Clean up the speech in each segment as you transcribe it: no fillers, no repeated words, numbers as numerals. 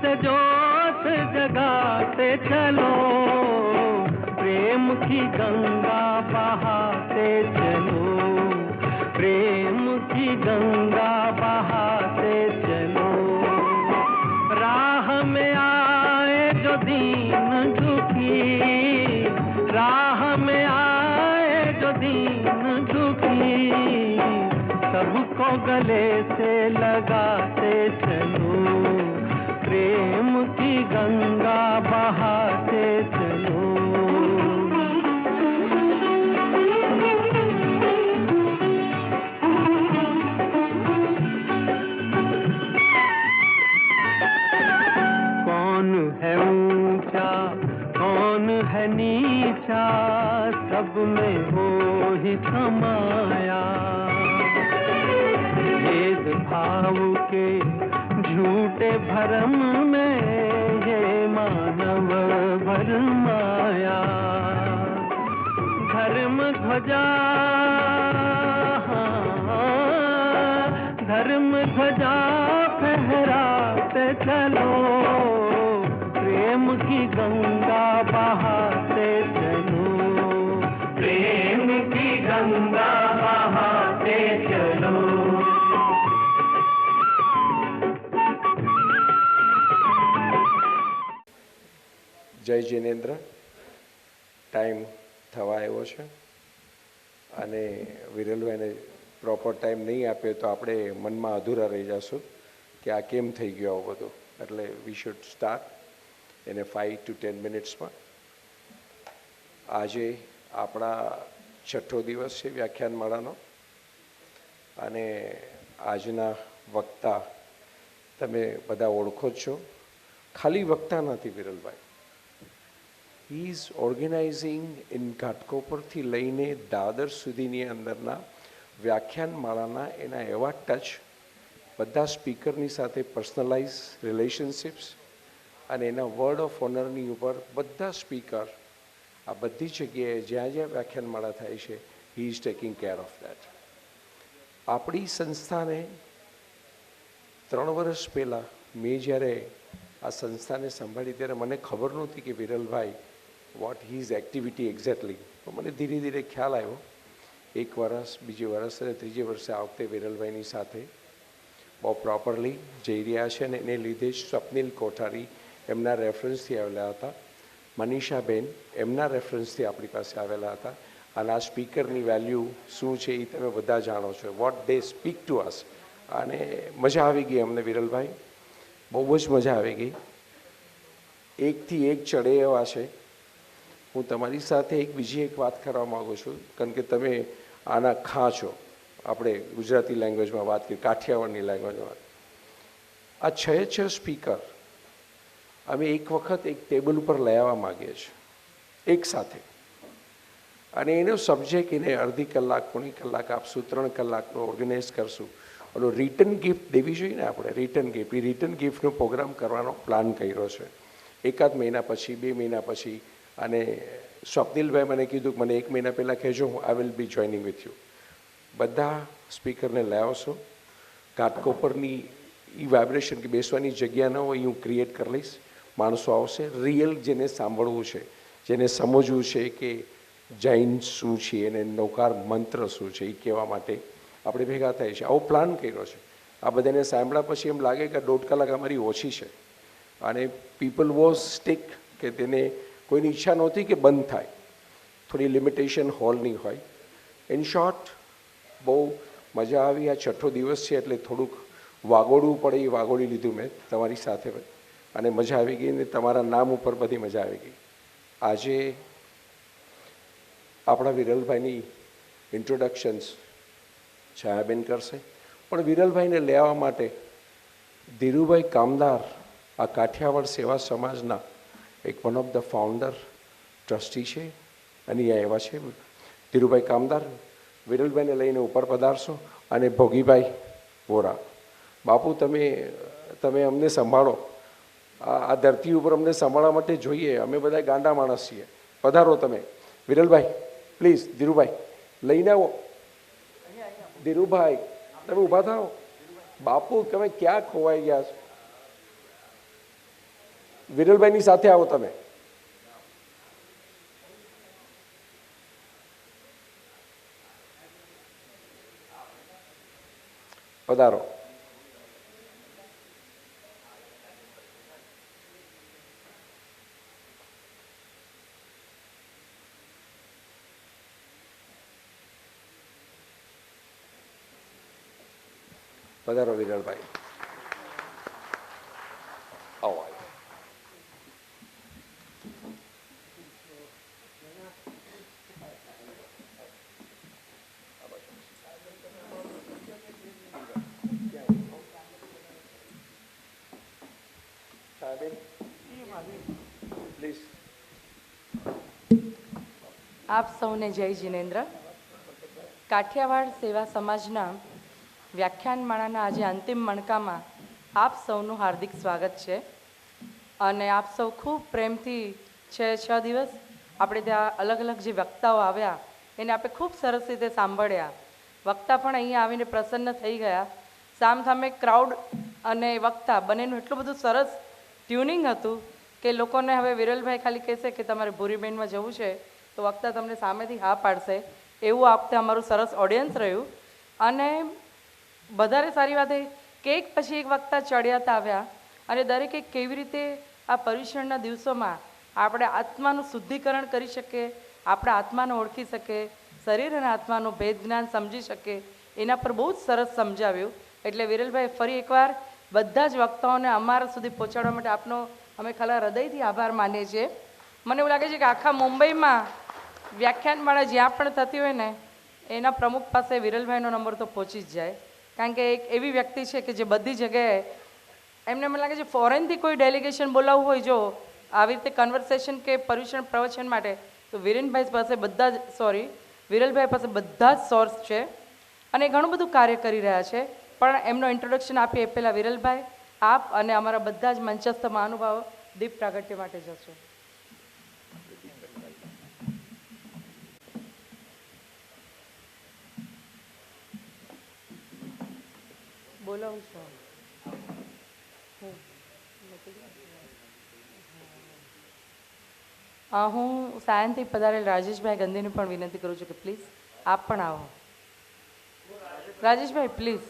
से जोत जगाते चलो, प्रेम की गंगा बहाते चलो, प्रेम की गंगा बहाते चलो। राह में आए जो दीन दुखी, राह में आए जो दीन दुखी, सबको गले से लगाते चलो, प्रेम की गंगा बहाते चलो। कौन है ऊंचा कौन है नीचा, सब में हो ही समाया। भेद भाव के झूठे भरम में ये मानव भरमाया। धर्म ध्वजा धर्म ध्वजा फहराते चलो, प्रेम की गंगा बहाते चलो, प्रेम की गंगा बहाते चलो। જય જિનેન્દ્ર, ટાઈમ થવા આવ્યો છે અને વિરલભાઈને પ્રોપર ટાઈમ નહીં આપે તો આપણે મનમાં અધૂરા રહી જશું કે આ કેમ થઈ ગયું આવું બધું. એટલે વી શુડ સ્ટાર્ટ એને 5 to 10 મિનિટ્સમાં. આજે આપણા 6થો દિવસ છે વ્યાખ્યાનમાળાનો અને આજના વક્તા તમે બધા ઓળખો જ છો. ખાલી વક્તા નથી વિરલભાઈ, હી ઇઝ ઓર્ગેનાઇઝિંગ ઇન ઘાટકોપરથી લઈને દાદર સુધીની અંદરના વ્યાખ્યાનમાળાના એના એવા ટચ, બધા સ્પીકરની સાથે પર્સનલાઇઝ રિલેશનશિપ્સ અને એના વર્ડ ઓફ ઓનરની ઉપર બધા સ્પીકર આ બધી જગ્યાએ જ્યાં જ્યાં વ્યાખ્યાનમાળા થાય છે, he is taking care of that. આપણી સંસ્થાને 3 વર્ષ પહેલાં મેં જ્યારે આ સંસ્થાને સંભાળી ત્યારે મને ખબર નહોતી કે વિરલભાઈ વોટ હીઝ એક્ટિવિટી એક્ઝેક્ટલી. તો મને ધીરે ધીરે ખ્યાલ આવ્યો. 1 વર્ષ, 2 વર્ષ અને 3 વર્ષે આ વખતે વિરલભાઈની સાથે બહુ પ્રોપરલી જઈ રહ્યા છે અને એને લીધે જ સ્વપ્નિલ કોઠારી એમના રેફરન્સથી આવેલા હતા, મનીષાબેન એમના રેફરન્સથી આપણી પાસે આવેલા હતા. અને આ સ્પીકરની વેલ્યુ શું છે એ તમે બધા જાણો છો, વોટ દે સ્પીક ટુ અસ. અને મજા આવી ગઈ અમને વિરલભાઈ, બહુ જ મજા આવી ગઈ. એકથી એક ચડે એવા છે. હું તમારી સાથે બીજી એક વાત કરવા માગું છું, કારણ કે તમે આના ખાં છો. આપણે ગુજરાતી લેંગ્વેજમાં વાત કરીએ, કાઠિયાવાડની લેંગ્વેજમાં આ 6 સ્પીકર અમે એક વખત એક ટેબલ ઉપર લઈ આવવા માગીએ છીએ એક સાથે. અને એનો સબ્જેક્ટ એને અડધી કલાક, પોણી કલાક આપશું, 3 કલાકનો ઓર્ગેનાઇઝ કરશું. ઓલો રિટર્ન ગિફ્ટ દેવી જોઈએ ને આપણે, રિટર્ન ગિફ્ટ, એ રિટર્ન ગિફ્ટનો પ્રોગ્રામ કરવાનો પ્લાન કર્યો છે. 1 મહિના પછી, 2 મહિના પછી. અને સ્વપ્નિલભાઈ મને કીધું કે મને 1 મહિના પહેલાં કહેજો, હું I will be joining with you. બધા સ્પીકરને લઈ આવશો. ઘાટકોપરની એ વાઇબ્રેશન કે બેસવાની જગ્યા ન હોય એ હું ક્રિએટ કરી લઈશ. માણસો આવશે, રિયલ જેને સાંભળવું છે, જેને સમજવું છે કે જૈન શું છે અને નૌકાર મંત્ર શું છે, એ કહેવા માટે આપણે ભેગા થાય છે. આવો પ્લાન કર્યો છે. આ બધાને સાંભળ્યા પછી એમ લાગે કે 1.5 કલાક અમારી ઓછી છે. અને પીપલ વોઝ સ્ટિક કે તેને કોઈની ઈચ્છા નહોતી કે બંધ થાય, થોડી લિમિટેશન હોલની હોય. ઇન શોર્ટ બહુ મજા આવી. આ 6થો દિવસ છે એટલે થોડુંક વાગોડવું પડે એ વાગોડી લીધું મેં તમારી સાથે અને મજા આવી ગઈ. ને તમારા નામ ઉપર બધી મજા આવી ગઈ. આજે આપણા વિરલભાઈની ઇન્ટ્રોડક્શન્સ છાયાબેન કરશે, પણ વિરલભાઈને લેવા માટે ધીરુભાઈ કામદાર આ કાઠિયાવાડ સેવા સમાજના એક one of the founder trustee છે અને અહીંયા એવા છે ધીરુભાઈ કામદાર. વિરલભાઈને લઈને ઉપર પધારશો. અને ભોગીભાઈ વોરા, બાપુ તમે અમને સંભાળો. આ ધરતી ઉપર અમને સંભાળવા માટે જોઈએ. અમે બધા ગાંડા માણસ છીએ. પધારો તમે. વિરલભાઈ પ્લીઝ, ધીરુભાઈ લઈને આવો. ધીરુભાઈ તમે ઊભા થાઓ. બાપુ તમે ક્યાં ખોવાઈ ગયા છો? વિરલભાઈની સાથે આવો તમે. પધારો. પધારો વિરલભાઈ. આવો. પ્લીઝ. આપ સૌને જય જિનેન્દ્ર. કાઠિયાવાડ સેવા સમાજના વ્યાખ્યાનમાળાના આજે અંતિમ મણકામાં આપ સૌનું હાર્દિક સ્વાગત છે. અને આપ સૌ ખૂબ પ્રેમથી 6 દિવસ આપણે ત્યાં અલગ અલગ જે વક્તાઓ આવ્યા એને આપણે ખૂબ સરસ રીતે સાંભળ્યા. વક્તા પણ અહીંયા આવીને પ્રસન્ન થઈ ગયા. સામસામે ક્રાઉડ અને વક્તા બંનેનું એટલું બધું સરસ ટ્યુનિંગ હતું કે લોકોને હવે વિરલભાઈ ખાલી કહેશે કે તમારે ભૂરીબેનમાં જવું છે તો વક્તા તમને સામેથી હા પાડશે. એવું આ વખતે અમારું સરસ ઓડિયન્સ રહ્યું. અને વધારે સારી વાત એ કે એક પછી એક વક્તા ચડિયાતા આવ્યા અને દરેકે કેવી રીતે આ પર્યુષણના દિવસોમાં આપણે આત્માનું શુદ્ધિકરણ કરી શકીએ, આપણા આત્માને ઓળખી શકીએ, શરીર અને આત્માનું ભેદ જ્ઞાન સમજી શકીએ, એના પર બહુ જ સરસ સમજાવ્યું. એટલે વિરલભાઈ ફરી એકવાર બધા જ વક્તાઓને અમારા સુધી પહોંચાડવા માટે આપનો અમે ખાલી હૃદયથી આભાર માનીએ છીએ. મને એવું લાગે છે કે આખા મુંબઈમાં વ્યાખ્યાનમાળા જ્યાં પણ થતી હોય ને એના પ્રમુખ પાસે વિરલભાઈનો નંબર તો પહોંચી જ જાય. કારણ કે એક એવી વ્યક્તિ છે કે જે બધી જગ્યાએ એમને મને લાગે છે ફોરેનથી કોઈ ડેલિગેશન બોલાવવું હોય જો આવી રીતે કન્વર્સેશન કે પર્યુષણ પ્રવચન માટે તો વિરેનભાઈ પાસે વિરલભાઈ પાસે બધા જ સોર્સ છે અને ઘણું બધું કાર્ય કરી રહ્યા છે. પણ એમનો ઇન્ટ્રોડક્શન આપીએ એ પહેલાં વિરલભાઈ આપ અને અમારા બધા જ મંચસ્થ મહાનુભાવો દીપ પ્રાગટ્ય માટે જશો. બોલાવું છું. હું સાયનથી પધારેલ રાજેશભાઈ ગંદીને પણ વિનંતી કરું છું કે પ્લીઝ આપ પણ આવો. Rajeshbhai please.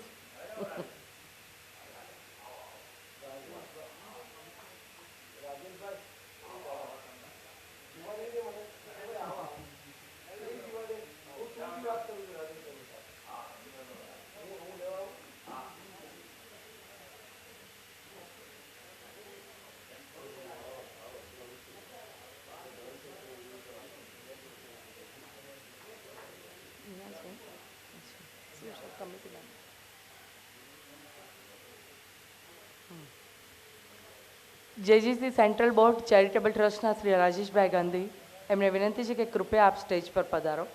JGC central board charitable ટ્રસ્ટના શ્રી રાજેશભાઈ ગાંધી એમને વિનંતી છે કે કૃપયા આપ સ્ટેજ પર પધારો.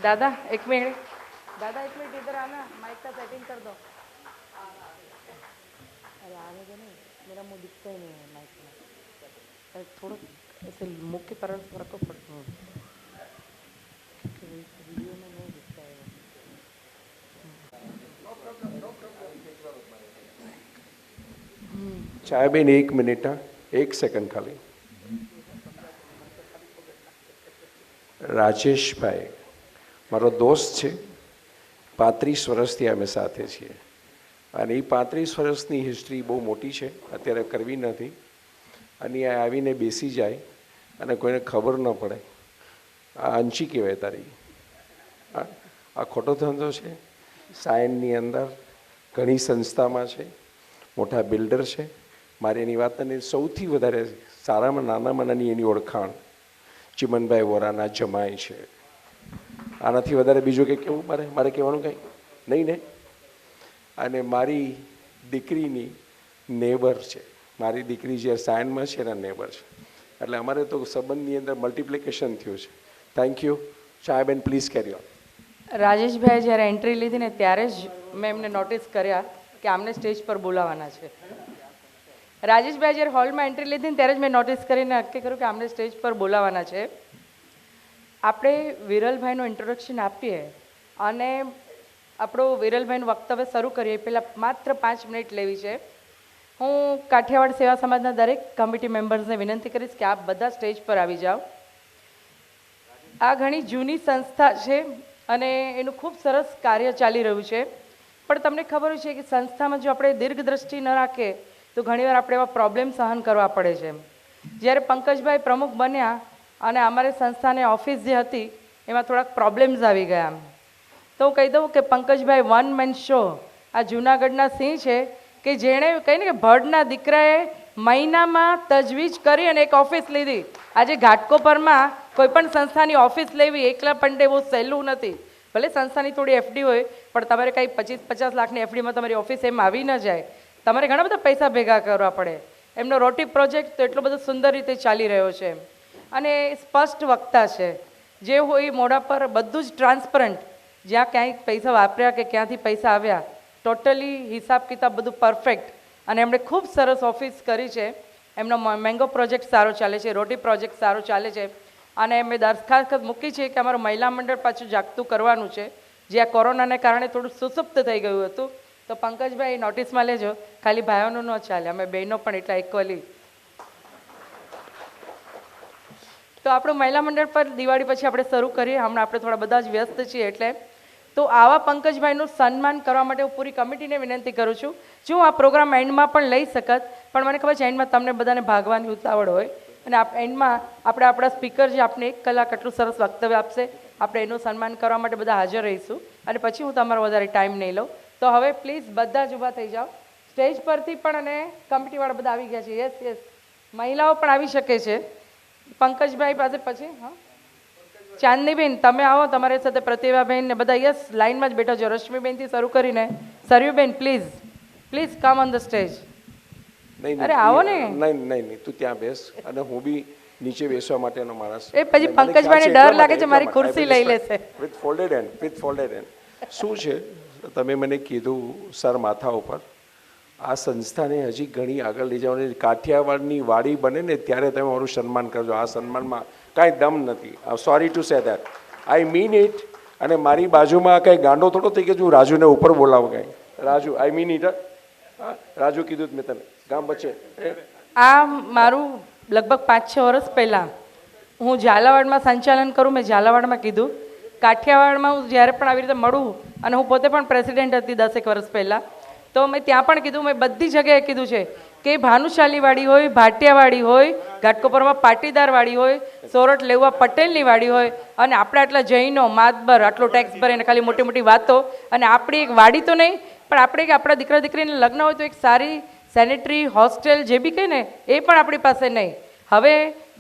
दादा एक मिनट इधर आना, माइक का सेटिंग कर दो. अरे आने दो नहीं, मेरा मुंह दिखता ही नहीं है माइक में. अरे थोड़ा ऐसे मुख की तरफ रखो पड़ता है, वीडियो में नहीं दिखता है. ચાયબેન 1 મિનિટ, 1 સેકન્ડ ખાલી. રાજેશભાઈ મારો દોસ્ત છે, 35 વર્ષથી અમે સાથે છીએ અને એ 35 વર્ષની હિસ્ટ્રી બહુ મોટી છે, અત્યારે કરવી નથી. અને આ આવીને બેસી જાય અને કોઈને ખબર ન પડે. આ અંચી કહેવાય તારી. આ ખોટો ધંધો છે. સાયનની અંદર ઘણી સંસ્થામાં છે, મોટા બિલ્ડર છે. મારે એની વાત અને સૌથી વધારે સારામાં નાનામાં નાની એની ઓળખાણ ચિમનભાઈ વોરાના જમાય છે. આનાથી વધારે બીજું કંઈ કેવું મારે કહેવાનું કંઈ નહીં ને. અને મારી દીકરીની નેબર છે. મારી દીકરી જે સાયન્સમાં છે એના નેબર છે, એટલે અમારે તો સંબંધની અંદર મલ્ટિપ્લિકેશન થયું છે. Thank you. Chhayaben please carry on. Rajeshbhai જ્યારે એન્ટ્રી લીધી ને ત્યારે જ મેં એમને નોટિસ કર્યા કે આમને સ્ટેજ પર બોલાવવાના છે. રાજેશભાઈ જ્યારે હોલમાં એન્ટ્રી લીધી ને ત્યારે જ મેં નોટિસ કરીને નક્કી કર્યું કે આમને સ્ટેજ પર બોલાવવાના છે. આપણે વિરલભાઈનું ઇન્ટ્રોડક્શન આપીએ અને આપણું વિરલભાઈનું વક્તવ્ય શરૂ કરીએ પહેલાં માત્ર 5 મિનિટ લેવી છે. હું કાઠિયાવાડ સેવા સમાજના દરેક કમિટી મેમ્બર્સને વિનંતી કરીશ કે આપ બધા સ્ટેજ પર આવી જાઓ. આ ઘણી જૂની સંસ્થા છે અને એનું ખૂબ સરસ કાર્ય ચાલી રહ્યું છે, પણ તમને ખબર છે કે સંસ્થામાં જો આપણે દીર્ઘદ્રષ્ટિ ન રાખીએ તો ઘણીવાર આપણે એવા પ્રોબ્લેમ સહન કરવા પડે છે. જ્યારે પંકજભાઈ પ્રમુખ બન્યા અને અમારી સંસ્થાની ઓફિસ જે હતી એમાં થોડાક પ્રોબ્લેમ્સ આવી ગયા, તો હું કહી દઉં કે પંકજભાઈ વન મેન શો આ જૂનાગઢના સિંહ છે કે જેણે કહીને કે ભડના દીકરાએ મહિનામાં તજવીજ કરી અને એક ઓફિસ લીધી. આજે ઘાટકોપરમાં કોઈ પણ સંસ્થાની ઓફિસ લેવી એકલા પંડે બહુ સહેલું નથી. ભલે સંસ્થાની થોડી એફડી હોય પણ તમારે કંઈ 25-50 લાખની એફડીમાં તમારી ઓફિસ એમ આવી ન જાય, તમારે ઘણા બધા પૈસા ભેગા કરવા પડે. એમનો રોટી પ્રોજેક્ટ તો એટલો બધો સુંદર રીતે ચાલી રહ્યો છે અને સ્પષ્ટ વક્તા છે. જે હોય મોઢા પર બધું જ ટ્રાન્સપરન્ટ, જ્યાં ક્યાંય પૈસા વાપર્યા કે ક્યાંથી પૈસા આવ્યા ટોટલી હિસાબ કિતાબ બધું પરફેક્ટ. અને એમણે ખૂબ સરસ ઓફિસ કરી છે. એમનો મેંગો પ્રોજેક્ટ સારો ચાલે છે, રોટી પ્રોજેક્ટ સારો ચાલે છે અને મેં દરખાસ્ત મૂકી છે કે અમારું મહિલા મંડળ પાછું જાગતું કરવાનું છે, જે આ કોરોનાને કારણે થોડું સુસુપ્ત થઈ ગયું હતું. તો પંકજભાઈ નોટિસમાં લેજો, ખાલી ભાઈઓનું ન ચાલે, અમે બહેનો પણ એટલા ઇક્વલી. તો આપણું મહિલા મંડળ પર દિવાળી પછી આપણે શરૂ કરીએ. હમણાં આપણે થોડા બધા જ વ્યસ્ત છીએ એટલે તો આવા પંકજભાઈનું સન્માન કરવા માટે હું પૂરી કમિટીને વિનંતી કરું છું. જો આ પ્રોગ્રામ એન્ડમાં પણ લઈ શકત, પણ મને ખબર છે એન્ડમાં તમને બધાને ભાગવાની ઉતાવળ હોય અને એન્ડમાં આપણે આપણા સ્પીકર જે આપણે 1 કલાક આટલું સરસ વક્તવ્ય આપશે, આપણે એનું સન્માન કરવા માટે બધા હાજર રહીશું અને પછી હું તમારો વધારે ટાઈમ નહીં લઉં. તો હવે પ્લીઝ બધા જ ઊભા થઈ જાઓ. સ્ટેજ પરથી પણ અને કમિટીવાળા બધા આવી ગયા છે. યસ યસ, મહિલાઓ પણ આવી શકે છે. પંકજભાઈ પાસે પછી હા ચાંદનીબેન તમે આવો, તમારી સાથે પ્રતિભાબેન ને બધા યસ લાઇનમાં જ બેઠા છો. રશ્મિબેનથી શરૂ કરીને Sarayuben please please come on the stage. અરે આવો ને. નહીં તું ત્યાં બેસ અને હું બી નીચે બેસવા માટેનો માણસ. એ પછી પંકજભાઈને ડર લાગે છે મારી ખુરશી લઈ લેશે. With folded hand. શું છે તમે મને કીધું સર માથા ઉપર, આ સંસ્થાને હજી ઘણી આગળ લઈ જવાની. કાઠિયાવાડની વાડી બને ને ત્યારે તમે મારું સન્માન કરજો. આ સન્માનમાં કાંઈ દમ નથી. Sorry to say that, I mean it. અને મારી બાજુમાં કાંઈ ગાંડો થોડો થઈ ગયો હું રાજુને ઉપર બોલાવું કાંઈ. Raju I mean it. Raju કીધું મેં તને ગામ વચ્ચે. આ મારું લગભગ 5-6 વર્ષ પહેલાં હું ઝાલાવાડમાં સંચાલન કરું. મેં ઝાલાવાડમાં કીધું, કાઠિયાવાડમાં હું જ્યારે પણ આવી રીતે મળું અને હું પોતે પણ પ્રેસિડેન્ટ હતી 10 વર્ષ પહેલાં, તો મેં ત્યાં પણ કીધું, મેં બધી જગ્યાએ કીધું છે કે ભાનુશાલી વાડી હોય, ભાટિયાવાડી હોય, ઘાટકોપરમાં પાટીદાર વાડી હોય, સોરઠ લેવા પટેલની વાડી હોય અને આપણે આટલા જૈનો માતબર આટલો ટેક્સ ભરે ને ખાલી મોટી મોટી વાતો, અને આપણી એક વાડી તો નહીં પણ આપણે કે આપણા દીકરા દીકરીને લગ્ન હોય તો એક સારી સેનેટરી હોસ્ટેલ જે બી કહે ને એ પણ આપણી પાસે નહીં. હવે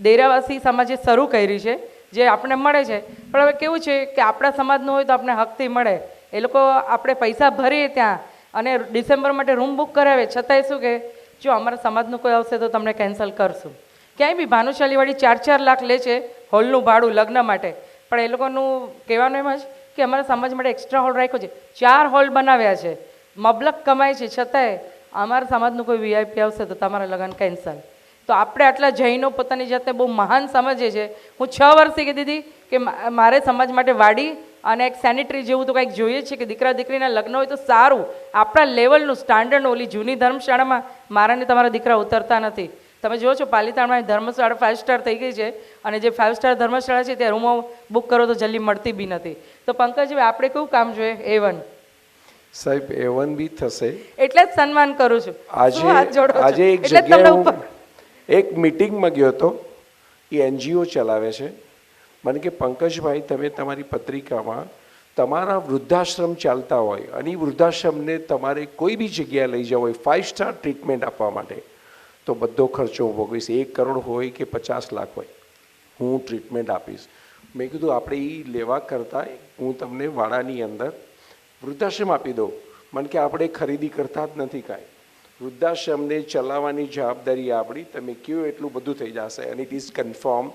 દેરાવાસી સમાજે શરૂ કરી છે જે આપણે મળે છે, પણ હવે કેવું છે કે આપણા સમાજનું હોય તો આપણે હકથી મળે. એ લોકો આપણે પૈસા ભરીએ ત્યાં અને ડિસેમ્બર માટે રૂમ બુક કરાવે, છતાંય શું કે જો અમારા સમાજનું કોઈ આવશે તો તમને કેન્સલ કરશું. ક્યાંય બી ભાનુશાલીવાળી 4-4 લાખ લે છે હોલનું ભાડું લગ્ન માટે, પણ એ લોકોનું કહેવાનું એમ જ કે અમારા સમાજ માટે એક્સ્ટ્રા હોલ રાખ્યો છે. 4 હોલ બનાવ્યા છે, મબલક કમાય છે, છતાંય અમારા સમાજનું કોઈ વીઆઈપી આવશે તો તમારા લગ્ન કેન્સલ. તો આપણે આટલા જૈનો પોતાની જાતને બહુ મહાન સમજીએ છીએ. હું 6 વર્ષથી કહેતી હતી કે મારે સમાજ માટે વાડી અને એક સેનેટરી જેવું તો કંઈક જોઈએ છે કે દીકરા દીકરીના લગ્ન હોય તો સારું આપણા લેવલનું સ્ટાન્ડર્ડ. ઓલી જૂની ધર્મશાળામાં મારા ને તમારા દીકરા ઉતરતા નથી. તમે જુઓ છો પાલિતાણામાં ધર્મશાળા 5 સ્ટાર થઈ ગઈ છે અને જે 5 સ્ટાર ધર્મશાળા છે ત્યાં રૂમો બુક કરો તો જલ્દી મળતી બી નથી. તો પંકજભાઈ આપણે કેવું કામ જોઈએ? A1 સાહેબ A1 બી થશે એટલે જ સન્માન કરું છું. આજે એક જગ્યાએ એક મિટિંગમાં ગયો હતો, એ NGO ચલાવે છે. મને કે પંકજભાઈ તમે તમારી પત્રિકામાં તમારા વૃદ્ધાશ્રમ ચાલતા હોય અને એ વૃદ્ધાશ્રમને તમારે કોઈ બી જગ્યાએ લઈ જવા હોય 5 સ્ટાર ટ્રીટમેન્ટ આપવા માટે તો બધો ખર્ચો હું ભોગવીશ. 1 કરોડ હોય કે 50 લાખ હોય હું ટ્રીટમેન્ટ આપીશ. મેં કીધું આપણે એ લેવા કરતાં હું તમને વાડાની અંદર વૃદ્ધાશ્રમ આપી દઉં. મને કે આપણે ખરીદી કરતા જ નથી કાંઈ. વૃદ્ધાશ્રમને ચલાવવાની જવાબદારી આપણી. તમે કહો એટલું બધું થઈ જશે અને ઇટ ઇઝ કન્ફર્મ.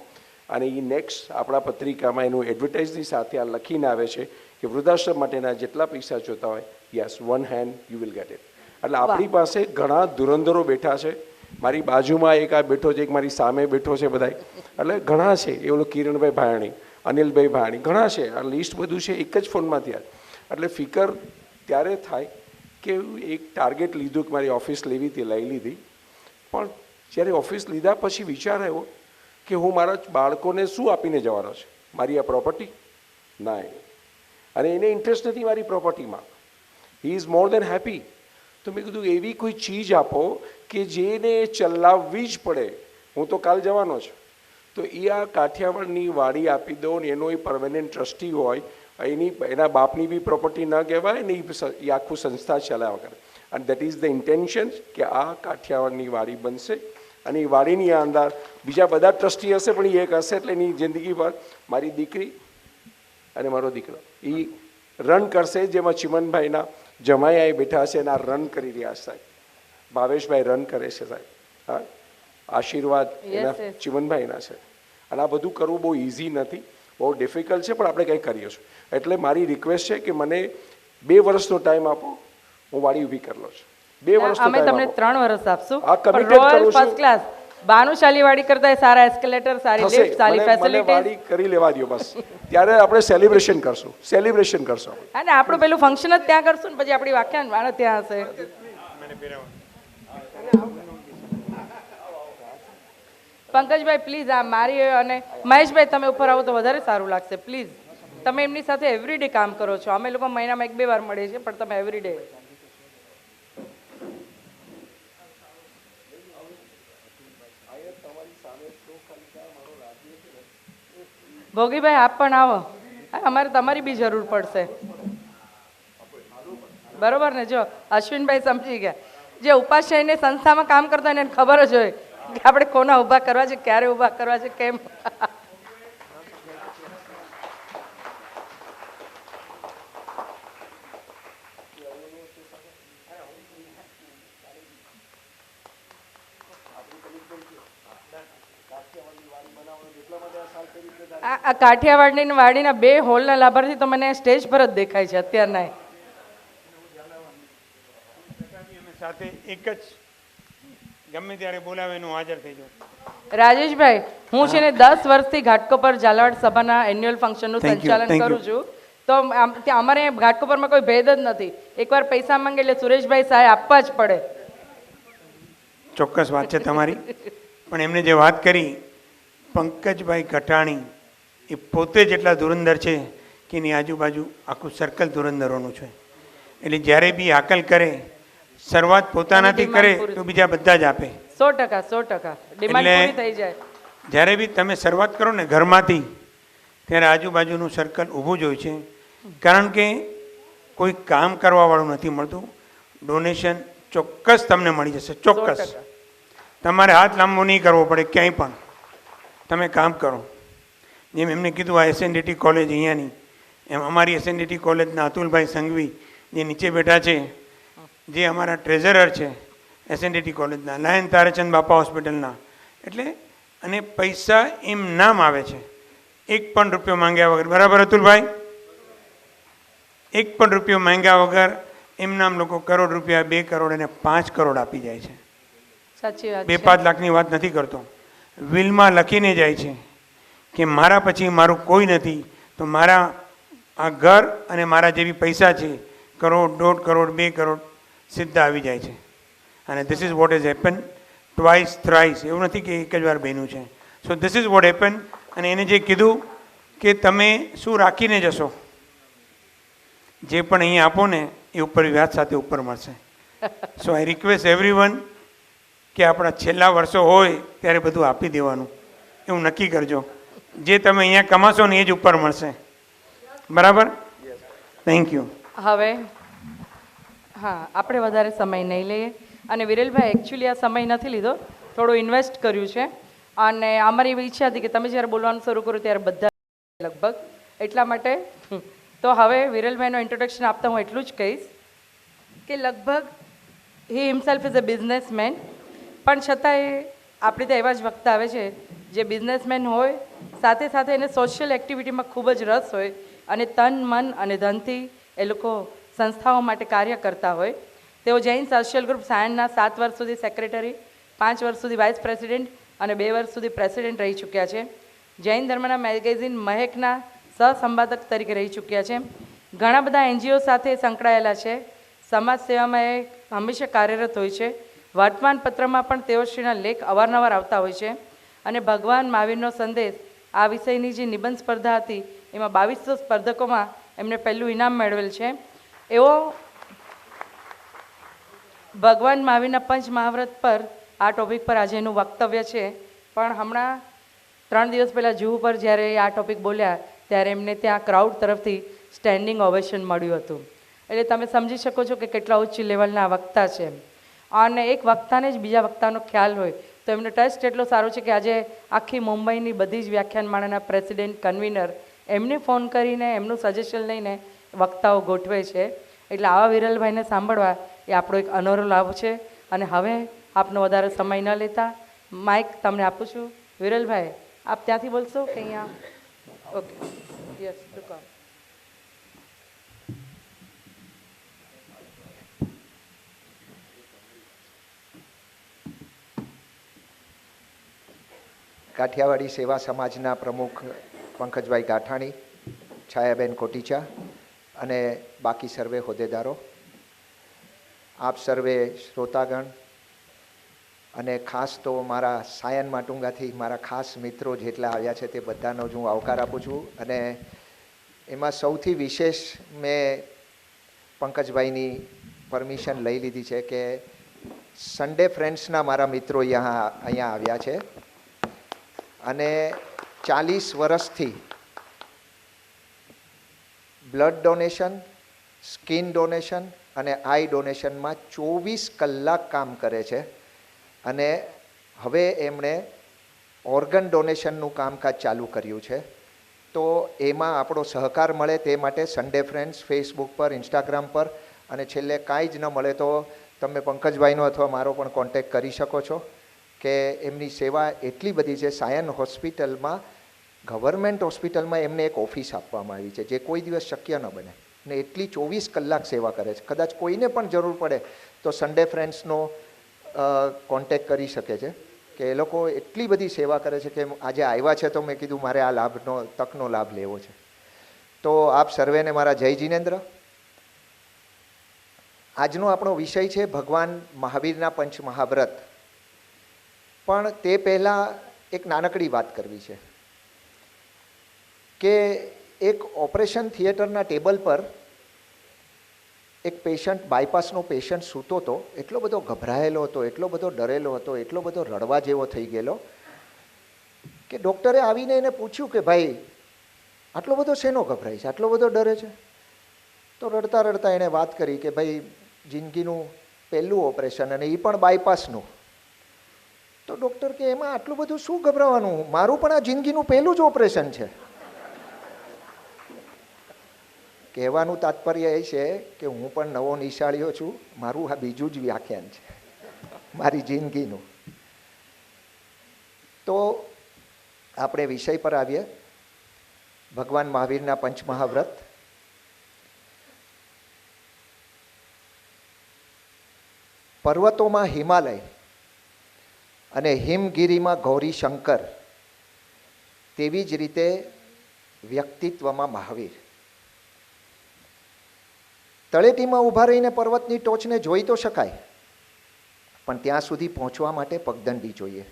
અને એ નેક્સ્ટ આપણા પત્રિકામાં એનું એડવર્ટાઇઝની સાથે આ લખીને આવે છે કે વૃદ્ધાશ્રમ માટેના જેટલા પૈસા જોતા હોય, yes, one hand you will get it. એટલે આપણી પાસે ઘણા ધુરંધરો બેઠા છે. મારી બાજુમાં એક આ બેઠો છે, એક મારી સામે બેઠો છે, બધાય એટલે ઘણા છે. એ ઓલો કિરણભાઈ ભાયાણી, અનિલભાઈ ભાયાણી, ઘણા છે. આ લિસ્ટ બધું છે એક જ ફોનમાં ત્યાં. એટલે ફિકર ત્યારે થાય કે એક ટાર્ગેટ લીધું કે મારી ઓફિસ લેવી હતી, લઈ લીધી. પણ જ્યારે ઓફિસ લીધા પછી વિચાર આવ્યો કે હું મારા બાળકોને શું આપીને જવાનો છે? મારી આ પ્રોપર્ટી ના. અને એને ઇન્ટરેસ્ટ નથી મારી પ્રોપર્ટીમાં. He is more then happy. તો મેં કીધું એવી કોઈ ચીજ આપો કે જેને ચલાવવી જ પડે. હું તો કાલ જવાનો છું, તો એ આ કાઠિયાવાડની વાડી આપી દો ને એનો એ પરમેનન્ટ ટ્રસ્ટી હોય. એના બાપની બી પ્રોપર્ટી ન કહેવાય ને એ આખું સંસ્થા ચલાવ્યા કરે. અને દેટ ઇઝ ધ ઇન્ટેન્શન કે આ કાઠિયાવાડની વાડી બનશે. અને એ વાડીની અંદર બીજા બધા ટ્રસ્ટી હશે, પણ એ એક હશે એટલે એની જિંદગીભર મારી દીકરી અને મારો દીકરો એ રન કરશે. જેમાં ચિમનભાઈના જમાઈ અહીં બેઠા છે અને આ રન કરી રહ્યા છે સાહેબ. ભાવેશભાઈ રન કરે છે સાહેબ. હા, આશીર્વાદ એના ચિમનભાઈના છે. અને આ બધું કરવું બહુ ઇઝી નથી, બહુ ડિફિકલ્ટ છે, પણ આપણે કંઈ કરીએ છીએ. એટલે મારી રિક્વેસ્ટ છે કે મને 2 વર્ષનો ટાઈમ આપો, હું વાડી ઊભી કરી લઉં છું. 2 વર્ષનો અમે ટાઈમ તમને આપો. 3 વર્ષ આપશું. આ committed કરું છું. ફર્સ્ટ ક્લાસ બાનુશાલી વાડી કરતા સારા એસ્કેલેટર, સારી થશે. લિફ્ટ, સારી મને ફેસિલિટીઝ. વાડી કરી લેવા દો બસ. ત્યારે આપણે સેલિબ્રેશન કરશું. અને આપણું પેલું ફંક્શન જ ત્યાં કરશું ને પછી આપણી વ્યાખ્યાન વાળા ત્યાં હશે. પંકજભાઈ પ્લીઝ, આ મારી અને મહેશભાઈ તમે ઉપર આવો તો વધારે સારું લાગશે. પ્લીઝ, તમે એમની સાથે એવરીડે કામ કરો છો. અમે લોકો મહિનામાં 1-2 વાર મળીએ છીએ, પણ તમે એવરીડે. ભોગીભાઈ આપ પણ આવો. અમારે તમારી બી જરૂર પડશે. બરોબર ને? જો અશ્વિનભાઈ સમજી ગયા. જે ઉપાશ્રયની સંસ્થામાં કામ કરતા એને ખબર જ હોય કે આપણે કોના ઊભા કરવા છે, ક્યારે ઊભા કરવા છે, કેમ. આ કાઠિયાવાડની વાડીના 2 હોલના લાભાર્થી તો મને સ્ટેજ પર જ દેખાય છે અત્યારના. સાથે એક જ ગમે ત્યારે બોલાવે એનું હાજર થઈ જાઉં. રાજેશભાઈ, હું છે ને 10 વર્ષથી ઘાટકોપર ઝાલાવાડ સભાના એન્યુઅલ ફંક્શનનું સંચાલન કરું છું. તો અમારે ઘાટકોપરમાં કોઈ ભેદ જ નથી. એકવાર પૈસા માંગે એટલે સુરેશભાઈ સહાય આપવા જ પડે. ચોક્કસ વાત છે તમારી. પણ એમને જે વાત કરી પંકજભાઈ ઘટાણી, એ પોતે જ એટલા ધુરંધર છે કે એની આજુબાજુ આખું સર્કલ ધુરંધરોનું છે. એટલે જ્યારે બી હાકલ કરે, શરૂઆત પોતાનાથી કરે તો બીજા બધા જ આપે. 100% ડિમાન્ડ પૂરી થઈ જાય. જ્યારે બી તમે શરૂઆત કરો ને ઘરમાંથી, ત્યારે આજુબાજુનું સર્કલ ઊભું જ હોય છે. કારણ કે કોઈ કામ કરવાવાળું નથી મળતું. ડોનેશન ચોક્કસ તમને મળી જશે, ચોક્કસ. તમારે હાથ લાંબો નહીં કરવો પડે ક્યાંય પણ. તમે કામ કરો. જેમ એમને કીધું આ SNDT કોલેજ અહીંયાની, એમ અમારી SNDT કોલેજના અતુલભાઈ સંઘવી જે નીચે બેઠા છે, જે અમારા ટ્રેઝરર છે SNDT કોલેજના, લાયન તારાચંદ બાપા હોસ્પિટલના. એટલે અને પૈસા એમ નામ આવે છે, 1 પણ રૂપિયો માંગ્યા વગર. બરાબર અતુલભાઈ? 1 પણ રૂપિયો માંગ્યા વગર એમ નામ લોકો કરોડ રૂપિયા, 2 કરોડ અને 5 કરોડ આપી જાય છે. સાચી વાત. 2-5 લાખની વાત નથી કરતો. વિલમાં લખીને જાય છે કે મારા પછી મારું કોઈ નથી, તો મારા આ ઘર અને મારા જે બી પૈસા છે, કરોડ, 1.5 કરોડ, 2 કરોડ સીધા આવી જાય છે. અને this is what is happen twice thrice. એવું નથી કે એક જ વાર બન્યું છે. So this is what happen. અને એને જે કીધું કે તમે શું રાખીને જશો, જે પણ અહીંયા આપો ને એ ઉપર વ્યાજ સાથે ઉપર મળશે. સો આઈ રિક્વેસ્ટ એવરીવન કે આપણા છેલ્લા વર્ષો હોય ત્યારે બધું આપી દેવાનું, એવું નક્કી કરજો. જે તમે અહીંયા કમાશો ને એ જ ઉપર મળશે. બરાબર? Thank you. હવે હા, આપણે વધારે સમય નહીં લઈએ. અને વિરેલભાઈ એકચ્યુઅલી આ સમય નથી લીધો, થોડું ઇન્વેસ્ટ કર્યું છે. અને અમારી એવી ઈચ્છા હતી કે તમે જ્યારે બોલવાનું શરૂ કરો ત્યારે બધા લગભગ એટલા માટે. તો હવે વિરેલભાઈનો ઇન્ટ્રોડક્શન આપતા હું એટલું જ કહીશ કે લગભગ હી હિમસેલ્ફ ઇઝ અ બિઝનેસમેન, પણ છતાંય આપણે ત્યાં એવા જ વક્તા આવે છે જે બિઝનેસમેન હોય, સાથે સાથે એને સોશિયલ એક્ટિવિટીમાં ખૂબ જ રસ હોય અને તન મન અને ધનથી એ લોકો સંસ્થાઓ માટે કાર્ય કરતા હોય. તેઓ જૈન સોશિયલ ગ્રુપ સાયણના 7 વર્ષ સુધી સેક્રેટરી, 5 વર્ષ સુધી વાઇસ પ્રેસિડેન્ટ અને 2 વર્ષ સુધી પ્રેસિડેન્ટ રહી ચૂક્યા છે. જૈન ધર્મના મેગેઝિન મહેકના સહસંપાદક તરીકે રહી ચૂક્યા છે. ઘણા બધા એનજીઓ સાથે સંકળાયેલા છે. સમાજ સેવામાં એ હંમેશા કાર્યરત હોય છે. વર્તમાનપત્રમાં પણ તેઓશ્રીના લેખ અવારનવાર આવતા હોય છે અને ભગવાન મહાવીરનો સંદેશ આ વિષયની જે નિબંધ સ્પર્ધા હતી એમાં 2200 સ્પર્ધકોમાં એમને પહેલું ઇનામ મેળવેલ છે. એવો ભગવાન મહાવીરના પંચ મહાવ્રત પર આ ટોપિક પર આજે એનું વક્તવ્ય છે. પણ હમણાં 3 દિવસ પહેલાં જૂહુ પર જ્યારે આ ટોપિક બોલ્યા ત્યારે એમને ત્યાં ક્રાઉડ તરફથી સ્ટેન્ડિંગ ઓવેશન મળ્યું હતું. એટલે તમે સમજી શકો છો કે કેટલા ઉચ્ચ લેવલના વક્તા છે. અને એક વક્તાને જ બીજા વક્તાનો ખ્યાલ હોય તો એમનો ટેસ્ટ એટલો સારો છે કે આજે આખી મુંબઈની બધી જ વ્યાખ્યાનમાળાના પ્રેસિડેન્ટ, કન્વીનર એમને ફોન કરીને એમનું સજેશન લઈને વક્તાઓ ગોઠવે છે. એટલે આવા વિરલભાઈને સાંભળવા એ આપણો એક અનોરો લાભ છે. અને હવે આપનો વધારે સમય ન લેતા માઇક તમને આપું છું. વિરલભાઈ, આપ ત્યાંથી બોલશો કે અહીંયા? ઓકે, યસ, દુકાન. કાઠિયાવાડી સેવા સમાજના પ્રમુખ પંકજભાઈ ગાંઠાણી, છાયાબેન કોટીચા અને બાકી સર્વે હોદ્દેદારો, આપ સર્વે શ્રોતાગણ અને ખાસ તો મારા સાયન માટુંગાથી મારા ખાસ મિત્રો જેટલા આવ્યા છે તે બધાનો જ હું આવકાર આપું છું. અને એમાં સૌથી વિશેષ મેં પંકજભાઈની પરમિશન લઈ લીધી છે કે સન્ડે ફ્રેન્ડ્સના મારા મિત્રો અહીંયા આવ્યા છે અને 40 વર્ષથી બ્લડ ડોનેશન, સ્કિન ડોનેશન અને આઈ ડોનેશનમાં 24 કલાક કામ કરે છે. અને હવે એમણે ઓર્ગન ડોનેશનનું કામકાજ ચાલુ કર્યું છે. તો એમાં આપણો સહકાર મળે તે માટે સન્ડે ફ્રેન્ડ્સ ફેસબુક પર, ઇન્સ્ટાગ્રામ પર અને છેલ્લે કાંઈ જ ન મળે તો તમે પંકજભાઈનો અથવા મારો પણ કોન્ટેક્ટ કરી શકો છો કે એમની સેવા એટલી બધી છે. સાયન હોસ્પિટલમાં, ગવર્મેન્ટ હોસ્પિટલમાં એમને એક ઓફિસ આપવામાં આવી છે જે કોઈ દિવસ શક્ય ન બને ને એટલી 24 કલાક સેવા કરે છે. કદાચ કોઈને પણ જરૂર પડે તો સન્ડે ફ્રેન્ડ્સનો કોન્ટેક્ટ કરી શકે છે કે એ લોકો એટલી બધી સેવા કરે છે કે આજે આવ્યા છે તો મેં કીધું મારે આ તકનો લાભ લેવો છે. તો આપ સર્વેને મારા જય જિનેન્દ્ર. આજનો આપણો વિષય છે ભગવાન મહાવીરના પંચ મહાવ્રત. પણ તે પહેલાં એક નાનકડી વાત કરવી છે કે એક ઓપરેશન થિયેટરના ટેબલ પર એક પેશન્ટ, બાયપાસનો પેશન્ટ સૂતો હતો. એટલો બધો ગભરાયેલો હતો, એટલો બધો ડરેલો હતો, એટલો બધો રડવા જેવો થઈ ગયેલો કે ડૉક્ટરે આવીને એને પૂછ્યું કે ભાઈ આટલો બધો શેનો ગભરાય છે, આટલો બધો ડરે છે? તો રડતા રડતા એણે વાત કરી કે ભાઈ જિંદગીનું પહેલું ઓપરેશન અને એ પણ બાયપાસનું. તો ડૉક્ટર કે એમાં આટલું બધું શું ગભરાવાનું, મારું પણ આ જિંદગીનું પહેલું જ ઓપરેશન છે. કહેવાનું તાત્પર્ય એ છે કે હું પણ નવો નિશાળ્યો છું, મારું આ બીજું જ વ્યાખ્યાન છે મારી જિંદગીનું. તો આપણે વિષય પર આવીએ, ભગવાન મહાવીરના પંચમહાવ્રત. પર્વતોમાં હિમાલય અને હિમગીરીમાં ગૌરી શંકર, તેવી જ રીતે વ્યક્તિત્વમાં મહાવીર. તળેટીમાં ઊભા રહીને પર્વતની ટોચને જોઈ તો શકાય, પણ ત્યાં સુધી પહોંચવા માટે પગદંડી જોઈએ.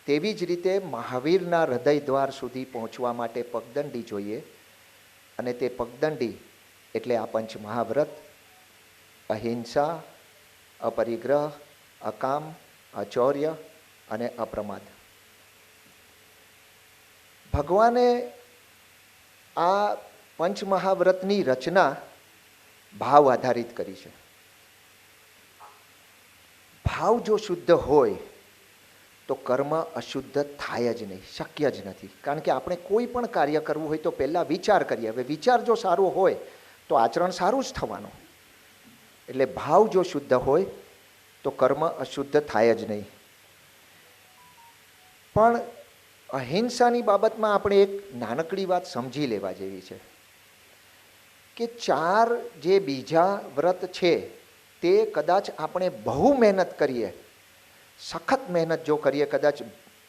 તેવી જ રીતે મહાવીરના હૃદય દ્વાર સુધી પહોંચવા માટે પગદંડી જોઈએ. અને તે પગદંડી એટલે આ પંચ મહાવ્રત: અહિંસા, અપરિગ્રહ, અકામ, અચૌર્ય અને અપ્રમાદ. ભગવાને આ પંચમહાવ્રતની રચના ભાવ આધારિત કરી છે. ભાવ જો શુદ્ધ હોય તો કર્મ અશુદ્ધ થાય જ નહીં, શક્ય જ નથી. કારણ કે આપણે કોઈ પણ કાર્ય કરવું હોય તો પહેલાં વિચાર કરીએ. હવે વિચાર જો સારો હોય તો આચરણ સારું જ થવાનું. એટલે ભાવ જો શુદ્ધ હોય તો કર્મ અશુદ્ધ થાય જ નહીં. પણ અહિંસાની બાબતમાં આપણે એક નાનકડી વાત સમજી લેવા જેવી છે કે 4 જે બીજા વ્રત છે તે કદાચ આપણે બહુ મહેનત કરીએ, સખત મહેનત જો કરીએ, કદાચ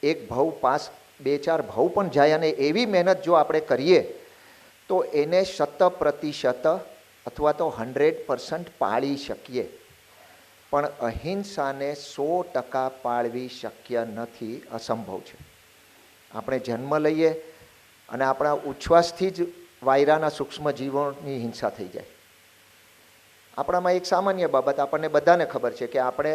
એક ભવ પાસ 2-4 ભવ પણ જાય અને એવી મહેનત જો આપણે કરીએ તો એને 100% અથવા તો 100% પાળી શકીએ. પણ અહિંસાને 100% પાળવી શક્ય નથી, અસંભવ છે. આપણે જન્મ લઈએ અને આપણા ઉચ્છ્વાસથી જ વાયરાના સૂક્ષ્મ જીવોની હિંસા થઈ જાય. આપણામાં એક સામાન્ય બાબત આપણને બધાને ખબર છે કે આપણે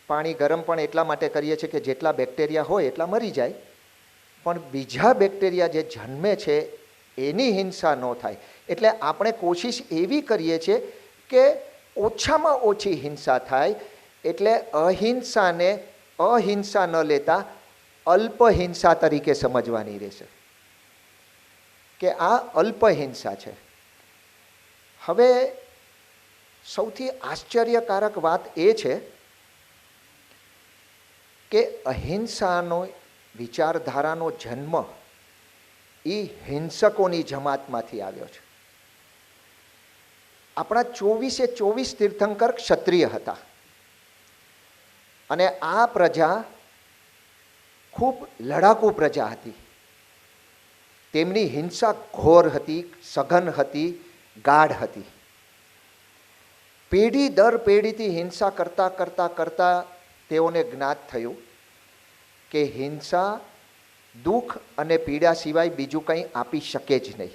પાણી ગરમ પણ એટલા માટે કરીએ છીએ કે જેટલા બેક્ટેરિયા હોય એટલા મરી જાય, પણ બીજા બેક્ટેરિયા જે જન્મે છે એની હિંસા ન થાય. એટલે આપણે કોશિશ એવી કરીએ છીએ કે ઓછામાં ઓછી હિંસા થાય. એટલે અહિંસાને અહિંસા ન લેતા અલ્પ હિંસા તરીકે સમજવાની રહેશે કે આ અલ્પ હિંસા છે. હવે સૌથી આશ્ચર્યકારક વાત એ છે કે અહિંસાનો વિચારધારાનો જન્મ એ હિંસકોની જમાતમાંથી આવ્યો છે. આપણા 24 તીર્થંકર ક્ષત્રિય હતા અને આ પ્રજા ખૂબ લડાકુ પ્રજા હતી. તેમની હિંસા ઘોર હતી, સઘન હતી, ગાઢ હતી. પેઢી દર પેઢીથી હિંસા કરતા કરતા કરતા તેઓને જ્ઞાત થયું કે હિંસા દુઃખ અને પીડા સિવાય બીજું કંઈ આપી શકે જ નહીં.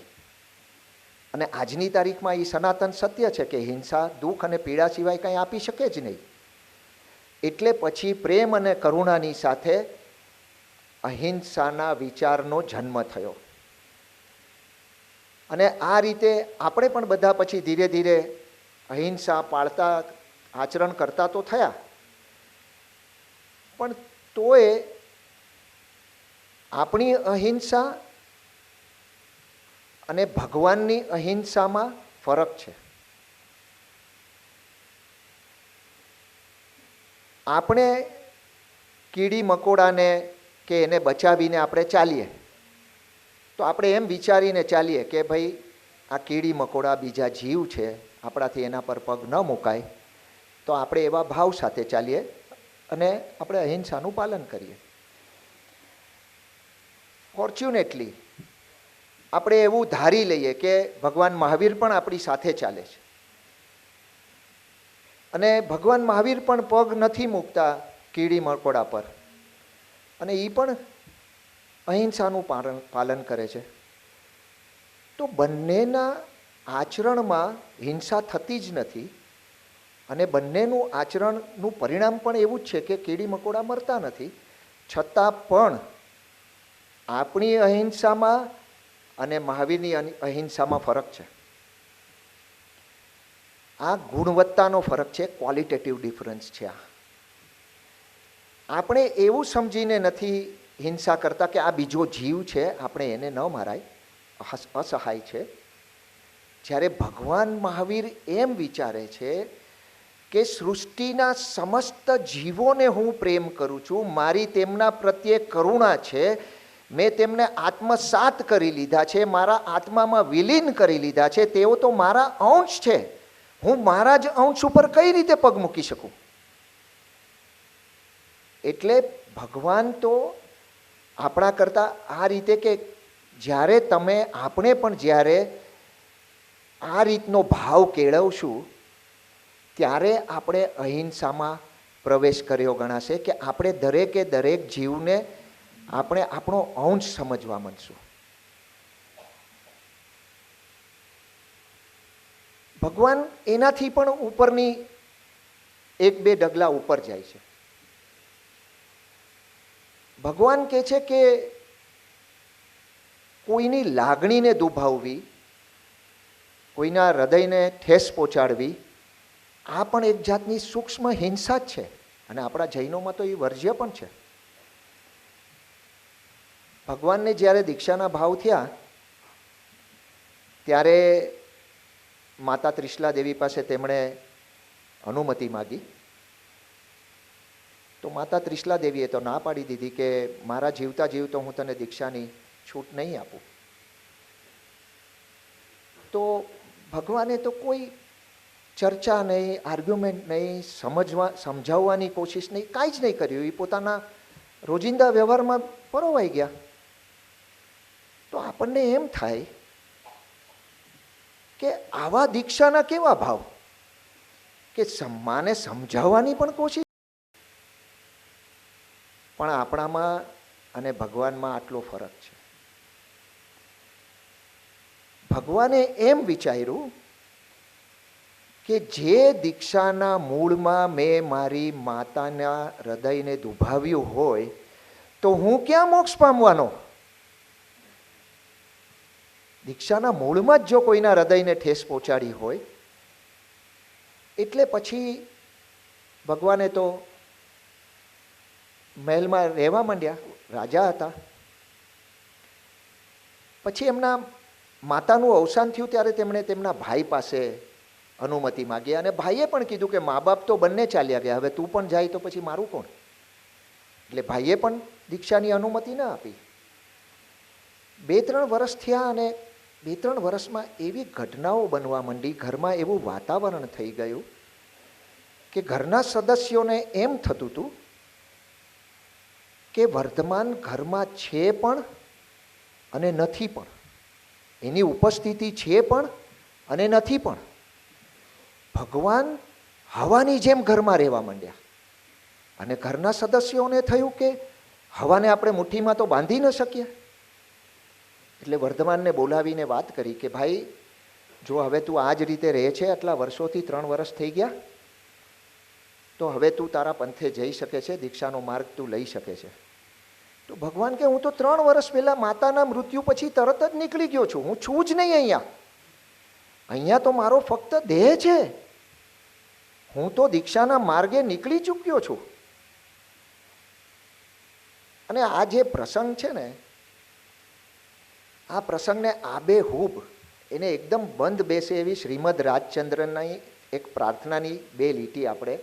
અને આજની તારીખમાં એ સનાતન સત્ય છે કે હિંસા દુઃખ અને પીડા સિવાય કંઈ આપી શકે જ નહીં. એટલે પછી પ્રેમ અને કરુણાની સાથે અહિંસાના વિચારનો જન્મ થયો. અને આ રીતે આપણે પણ બધા પછી ધીરે ધીરે અહિંસા પાળતા આચરણ કરતા તો થયા, પણ તોય આપણી અહિંસા અને ભગવાનની અહિંસામાં ફરક છે. આપણે કીડી મકોડાને કે એને બચાવીને આપણે ચાલીએ તો આપણે એમ વિચારીને ચાલીએ કે ભાઈ આ કીડી મકોડા બીજા જીવ છે, આપણાથી એના પર પગ ન મુકાય, તો આપણે એવા ભાવ સાથે ચાલીએ અને આપણે અહિંસાનું પાલન કરીએ. ફોર્ચ્યુનેટલી આપણે એવું ધારી લઈએ કે ભગવાન મહાવીર પણ આપણી સાથે ચાલે છે અને ભગવાન મહાવીર પણ પગ નથી મૂકતા કીડી મકોડા પર અને એ પણ અહિંસાનું પાલન કરે છે. તો બંનેના આચરણમાં હિંસા થતી જ નથી અને બંનેનું આચરણનું પરિણામ પણ એવું જ છે કે કીડી મકોડા મરતા નથી. છતાં પણ આપણી અહિંસામાં અને મહાવીરની અહિંસામાં ફરક છે. આ ગુણવત્તાનો ફરક છે, ક્વોલિટેટિવ ડિફરન્સ છે. આપણે એવું સમજીને નથી હિંસા કરતા કે આ બીજો જીવ છે, આપણે એને ન મારાય, અસહાય છે. જ્યારે ભગવાન મહાવીર એમ વિચારે છે કે સૃષ્ટિના સમસ્ત જીવોને હું પ્રેમ કરું છું, મારી તેમના પ્રત્યે કરુણા છે, મેં તેમને આત્મસાત કરી લીધા છે, મારા આત્મામાં વિલીન કરી લીધા છે, તેઓ તો મારા અંશ છે, હું મારા જ અંશ ઉપર કઈ રીતે પગ મૂકી શકું? એટલે ભગવાન તો આપણા કરતાં આ રીતે કે જ્યારે તમે આપણે પણ જ્યારે આ રીતનો ભાવ કેળવશું ત્યારે આપણે અહિંસામાં પ્રવેશ કર્યો ગણાશે કે આપણે દરેકે દરેક જીવને આપણે આપણો અંશ સમજવા માંડશું. ભગવાન એનાથી પણ ઉપરની 1-2 ડગલા ઉપર જાય છે. ભગવાન કહે છે કે કોઈની લાગણીને દુભાવવી, કોઈના હૃદયને ઠેસ પહોંચાડવી, આ પણ એક જાતની સૂક્ષ્મ હિંસા જ છે અને આપણા જૈનોમાં તો એ વર્જ્ય પણ છે. ભગવાનને જ્યારે દીક્ષાના ભાવ થયા ત્યારે માતા ત્રિશલા દેવી પાસે તેમણે અનુમતિ માગી. તો માતા ત્રિશલા દેવીએ તો ના પાડી દીધી કે મારા જીવતા જીવતો હું તને દીક્ષાની છૂટ નહીં આપું. તો ભગવાને તો કોઈ ચર્ચા નહીં, આર્ગ્યુમેન્ટ નહીં, સમજાવવાની કોશિશ નહીં, કાંઈ જ નહીં કર્યું. એ પોતાના રોજિંદા વ્યવહારમાં પરોવાઈ ગયા. તો આપણને એમ થાય કે આવા દીક્ષાના કેવા ભાવ કે માને સમજાવવાની પણ કોશિશ, પણ આપણામાં અને ભગવાનમાં આટલો ફરક છે. ભગવાને એમ વિચાર્યું કે જે દીક્ષાના મૂળમાં મેં મારી માતાના હૃદયને દુભાવ્યું હોય તો હું ક્યાં મોક્ષ પામવાનો? દીક્ષાના મૂળમાં જ જો કોઈના હૃદયને ઠેસ પહોંચાડી હોય, એટલે પછી ભગવાને તો મહેલમાં રહેવા માંડ્યા. રાજા હતા. પછી એમના માતાનું અવસાન થયું ત્યારે તેમણે તેમના ભાઈ પાસે અનુમતિ માગી, અને ભાઈએ પણ કીધું કે મા બાપ તો બંને ચાલ્યા ગયા, હવે તું પણ જાય તો પછી મારું કોણ? એટલે ભાઈએ પણ દીક્ષાની અનુમતિ ના આપી. 2-3 વર્ષ થયા અને 2-3 વર્ષમાં એવી ઘટનાઓ બનવા માંડી, ઘરમાં એવું વાતાવરણ થઈ ગયું કે ઘરના સદસ્યોને એમ થતું હતું કે વર્તમાન ઘરમાં છે પણ અને નથી પણ, એની ઉપસ્થિતિ છે પણ અને નથી પણ. ભગવાન હવાની જેમ ઘરમાં રહેવા માંડ્યા. અને ઘરના સદસ્યોને થયું કે હવાને આપણે મુઠ્ઠીમાં તો બાંધી ન શકીએ. એટલે વર્ધમાનને બોલાવીને વાત કરી કે ભાઈ, જો હવે તું આ જ રીતે રહે છે, આટલા વર્ષોથી 3 વર્ષ થઈ ગયા, તો હવે તું તારા પંથે જઈ શકે છે, દીક્ષાનો માર્ગ તું લઈ શકે છે. તો ભગવાન કે હું તો 3 વર્ષ પહેલાં માતાના મૃત્યુ પછી તરત જ નીકળી ગયો છું, હું છું જ નહીં અહીંયા. અહીંયા તો મારો ફક્ત દેહ છે, હું તો દીક્ષાના માર્ગે નીકળી ચૂક્યો છું. અને આ જે પ્રસંગ છે ને, આ પ્રસંગને આબેહૂબ એને એકદમ બંધ બેસે એવી શ્રીમદ રાજચંદ્રની એક પ્રાર્થનાની 2 લીટી આપણે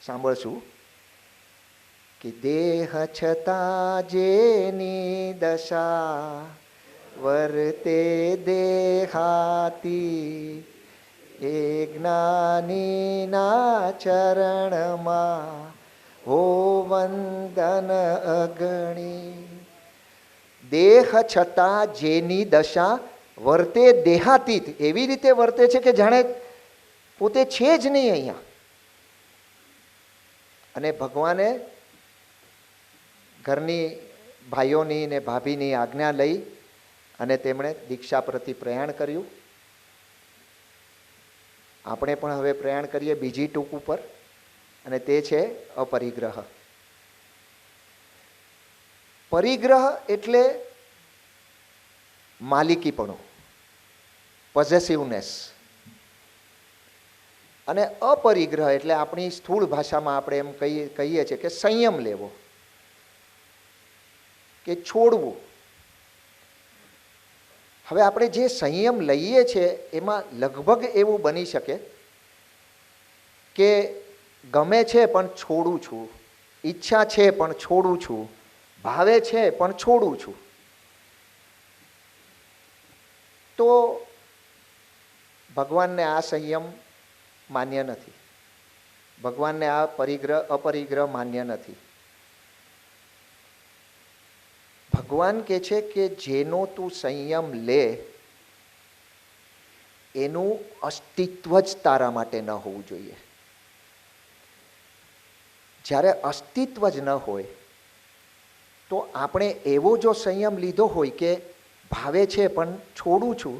સાંભળશું કે દેહ છતાં જેની દશા વર્તે દેહાતી, એ જ્ઞાનીના ચરણમાં હો વંદન અગણી. દેહ છતાં જેની દશા વર્તે દેહાતીત, એવી રીતે વર્તે છે કે જાણે પોતે છે જ નહીં અહીંયા. અને ભગવાને ઘરની ભાઈઓની ને ભાભીની આજ્ઞા લઈ અને તેમણે દીક્ષા પ્રતિ પ્રયાણ કર્યું. આપણે પણ હવે પ્રયાણ કરીએ બીજી ટૂંક ઉપર, અને તે છે અપરિગ્રહ. પરિગ્રહ એટલે માલિકીપણું, પોઝેસિવનેસ. અને અપરિગ્રહ એટલે આપણી સ્થૂળ ભાષામાં આપણે એમ કહીએ છીએ કે સંયમ લેવો કે છોડવું. હવે આપણે જે સંયમ લઈએ છીએ એમાં લગભગ એવું બની શકે કે ગમે છે પણ છોડું છું, ઈચ્છા છે પણ છોડું છું, ભાવે છે પણ છોડું છું. તો ભગવાનને આ સંયમ માન્ય નથી, ભગવાનને આ અપરિગ્રહ માન્ય નથી. ભગવાન કહે છે કે જેનો તું સંયમ લે એનું અસ્તિત્વ જ તારા માટે ન હોવું જોઈએ. જ્યારે અસ્તિત્વ જ ન હોય તો આપણે એવો જો સંયમ લીધો હોય કે ભાવે છે પણ છોડું છું,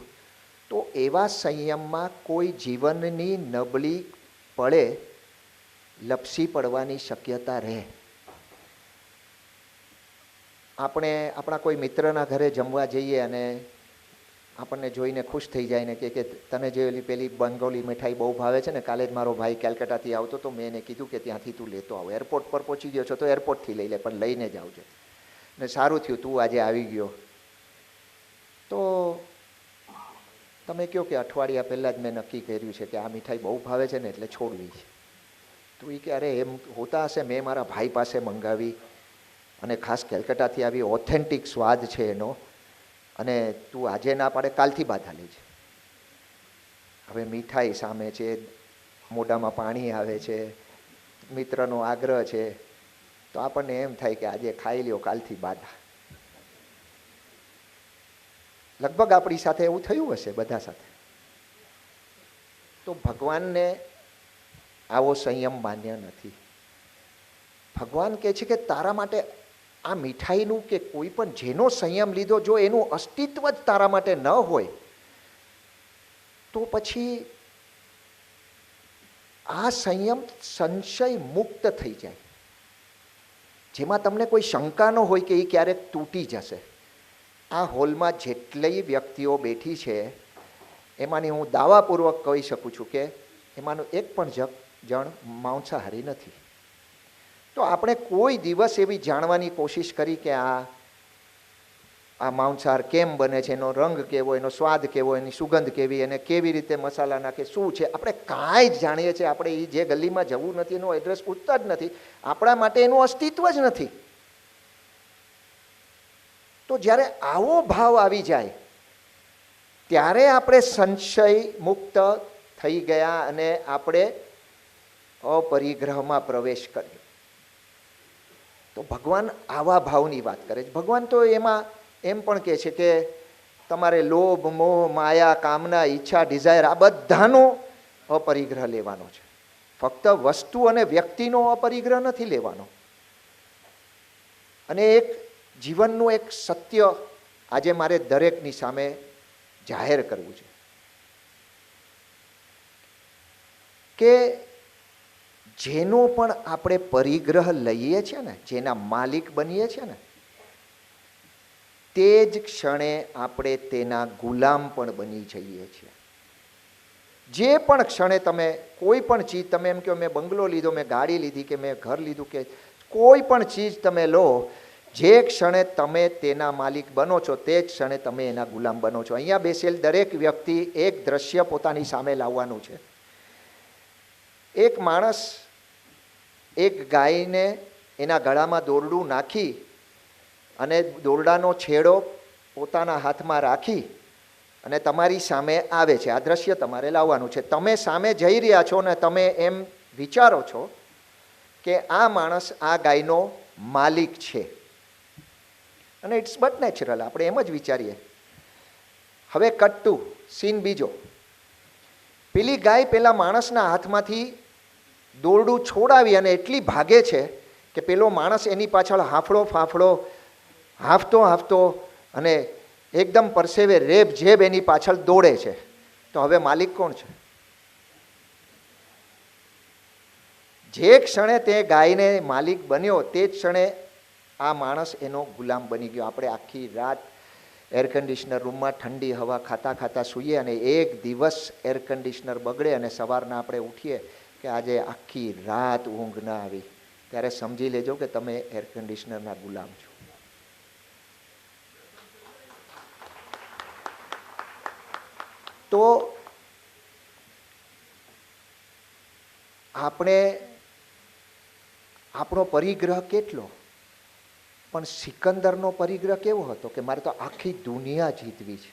તો એવા સંયમમાં કોઈ જીવનની નબળી પડે, લપસી પડવાની શક્યતા રહે. આપણે આપણા કોઈ મિત્રના ઘરે જમવા જઈએ અને આપણને જોઈને ખુશ થઈ જાય ને કે તને જે પેલી બંગોલી મીઠાઈ બહુ ભાવે છે ને, કાલે જ મારો ભાઈ કેલકટાથી આવતો તો મેં એને કીધું કે ત્યાંથી તું લેતો આવ. એરપોર્ટ પર પહોંચી ગયો છો તો એરપોર્ટથી લઈ લે, પણ લઈને જ આવજે. ને સારું થયું તું આજે આવી ગયો. તો તમે કહો કે અઠવાડિયા પહેલાં જ મેં નક્કી કર્યું છે કે આ મીઠાઈ બહુ ભાવે છે ને એટલે છોડવી છે, તો એ કે અરે એમ હોતા હશે, મેં મારા ભાઈ પાસે મંગાવી અને ખાસ કેલકટાથી આવી ઓથેન્ટિક સ્વાદ છે એનો, અને તું આજે ના પાડે કાલથી બાધા લેજે. હવે મીઠાઈ સામે છે, મોઢામાં પાણી આવે છે, મિત્રનો આગ્રહ છે, તો આપણને એમ થાય કે આજે ખાઈ લ્યો કાલથી બાધા. લગભગ આપણી સાથે એવું થયું હશે બધા સાથે. તો ભગવાનને આવો સંયમ માન્ય નથી. ભગવાન કહે છે કે તારા માટે આ મીઠાઈનું કે કોઈ પણ જેનો સંયમ લીધો, જો એનું અસ્તિત્વ જ તારા માટે ન હોય તો પછી આ સંયમ સંશય મુક્ત થઈ જાય, જેમાં તમને કોઈ શંકા ન હોય કે એ ક્યારેક તૂટી જશે. આ હોલમાં જેટલી વ્યક્તિઓ બેઠી છે એમાંની હું દાવાપૂર્વક કહી શકું છું કે એમાંનું એક પણ જણ માંસાહારી નથી. તો આપણે કોઈ દિવસ એવી જાણવાની કોશિશ કરી કે આ માંસાહાર કેમ બને છે, એનો રંગ કેવો, એનો સ્વાદ કેવો, એની સુગંધ કેવી, અને કેવી રીતે મસાલા નાખે, શું છે, આપણે કાંઈ જ જાણીએ છીએ? આપણે એ જે ગલીમાં જવું નથી, એનો એડ્રેસ પૂછતા જ નથી. આપણા માટે એનું અસ્તિત્વ જ નથી. તો જ્યારે આવો ભાવ આવી જાય ત્યારે આપણે સંશય મુક્ત થઈ ગયા અને આપણે અપરિગ્રહમાં પ્રવેશ કર્યો. તો ભગવાન આવા ભાવની વાત કરે છે. ભગવાન તો એમાં એમ પણ કહે છે કે તમારે લોભ, મોહ, માયા, કામના, ઈચ્છા, ડિઝાયર આ બધાનો અપરિગ્રહ લેવાનો છે. ફક્ત વસ્તુ અને વ્યક્તિનો અપરિગ્રહ નથી લેવાનો. અને એક જીવનનું એક સત્ય આજે મારે દરેકની સામે જાહેર કરવું છે કે જેનો પણ આપણે પરિગ્રહ લઈએ છીએ ને, જેના માલિક બનીએ છીએ ને, તે જ ક્ષણે આપણે તેના ગુલામ પણ બની જઈએ છીએ. જે પણ ક્ષણે તમે કોઈ પણ ચીજ, તમે એમ કહો મેં બંગલો લીધો, મેં ગાડી લીધી, કે મેં ઘર લીધું, કે કોઈ પણ ચીજ તમે લો, જે ક્ષણે તમે તેના માલિક બનો છો તે જ ક્ષણે તમે એના ગુલામ બનો છો. અહીંયા બેસેલ દરેક વ્યક્તિ એક દ્રશ્ય પોતાની સામે લાવવાનું છે. એક માણસ એક ગાયને એના ગળામાં દોરડું નાખી અને દોરડાનો છેડો પોતાના હાથમાં રાખી અને તમારી સામે આવે છે. આ દ્રશ્ય તમારે લાવવાનું છે. તમે સામે જઈ રહ્યા છો ને તમે એમ વિચારો છો કે આ માણસ આ ગાયનો માલિક છે, અને ઇટ્સ બટ નેચરલ, આપણે એમ જ વિચારીએ. હવે કટ ટુ સીન બીજો. પેલી ગાય પેલા માણસના હાથમાંથી દોરડું છોડાવી અને એટલી ભાગે છે કે પેલો માણસ એની પાછળ હાંફળો ફાંફળો હાંફતો અને એકદમ પરસેવે રેબ જેબ એની પાછળ દોડે છે. તો હવે માલિક કોણ છે? જે ક્ષણે તે ગાયને માલિક બન્યો તે જ ક્ષણે આ માણસ એનો ગુલામ બની ગયો. આપણે આખી રાત એર કન્ડિશનર રૂમમાં ઠંડી હવા ખાતા ખાતા સૂઈએ અને એક દિવસ એર કન્ડિશનર બગડે અને સવારના આપણે ઉઠીએ કે આજે આખી રાત ઊંઘ ના આવી, ત્યારે સમજી લેજો કે તમે એર કન્ડિશનરના ગુલામ છો. તો આપણે આપણો પરિગ્રહ કેટલો, પણ સિકંદરનો પરિગ્રહ કેવો હતો કે મારે તો આખી દુનિયા જીતવી છે.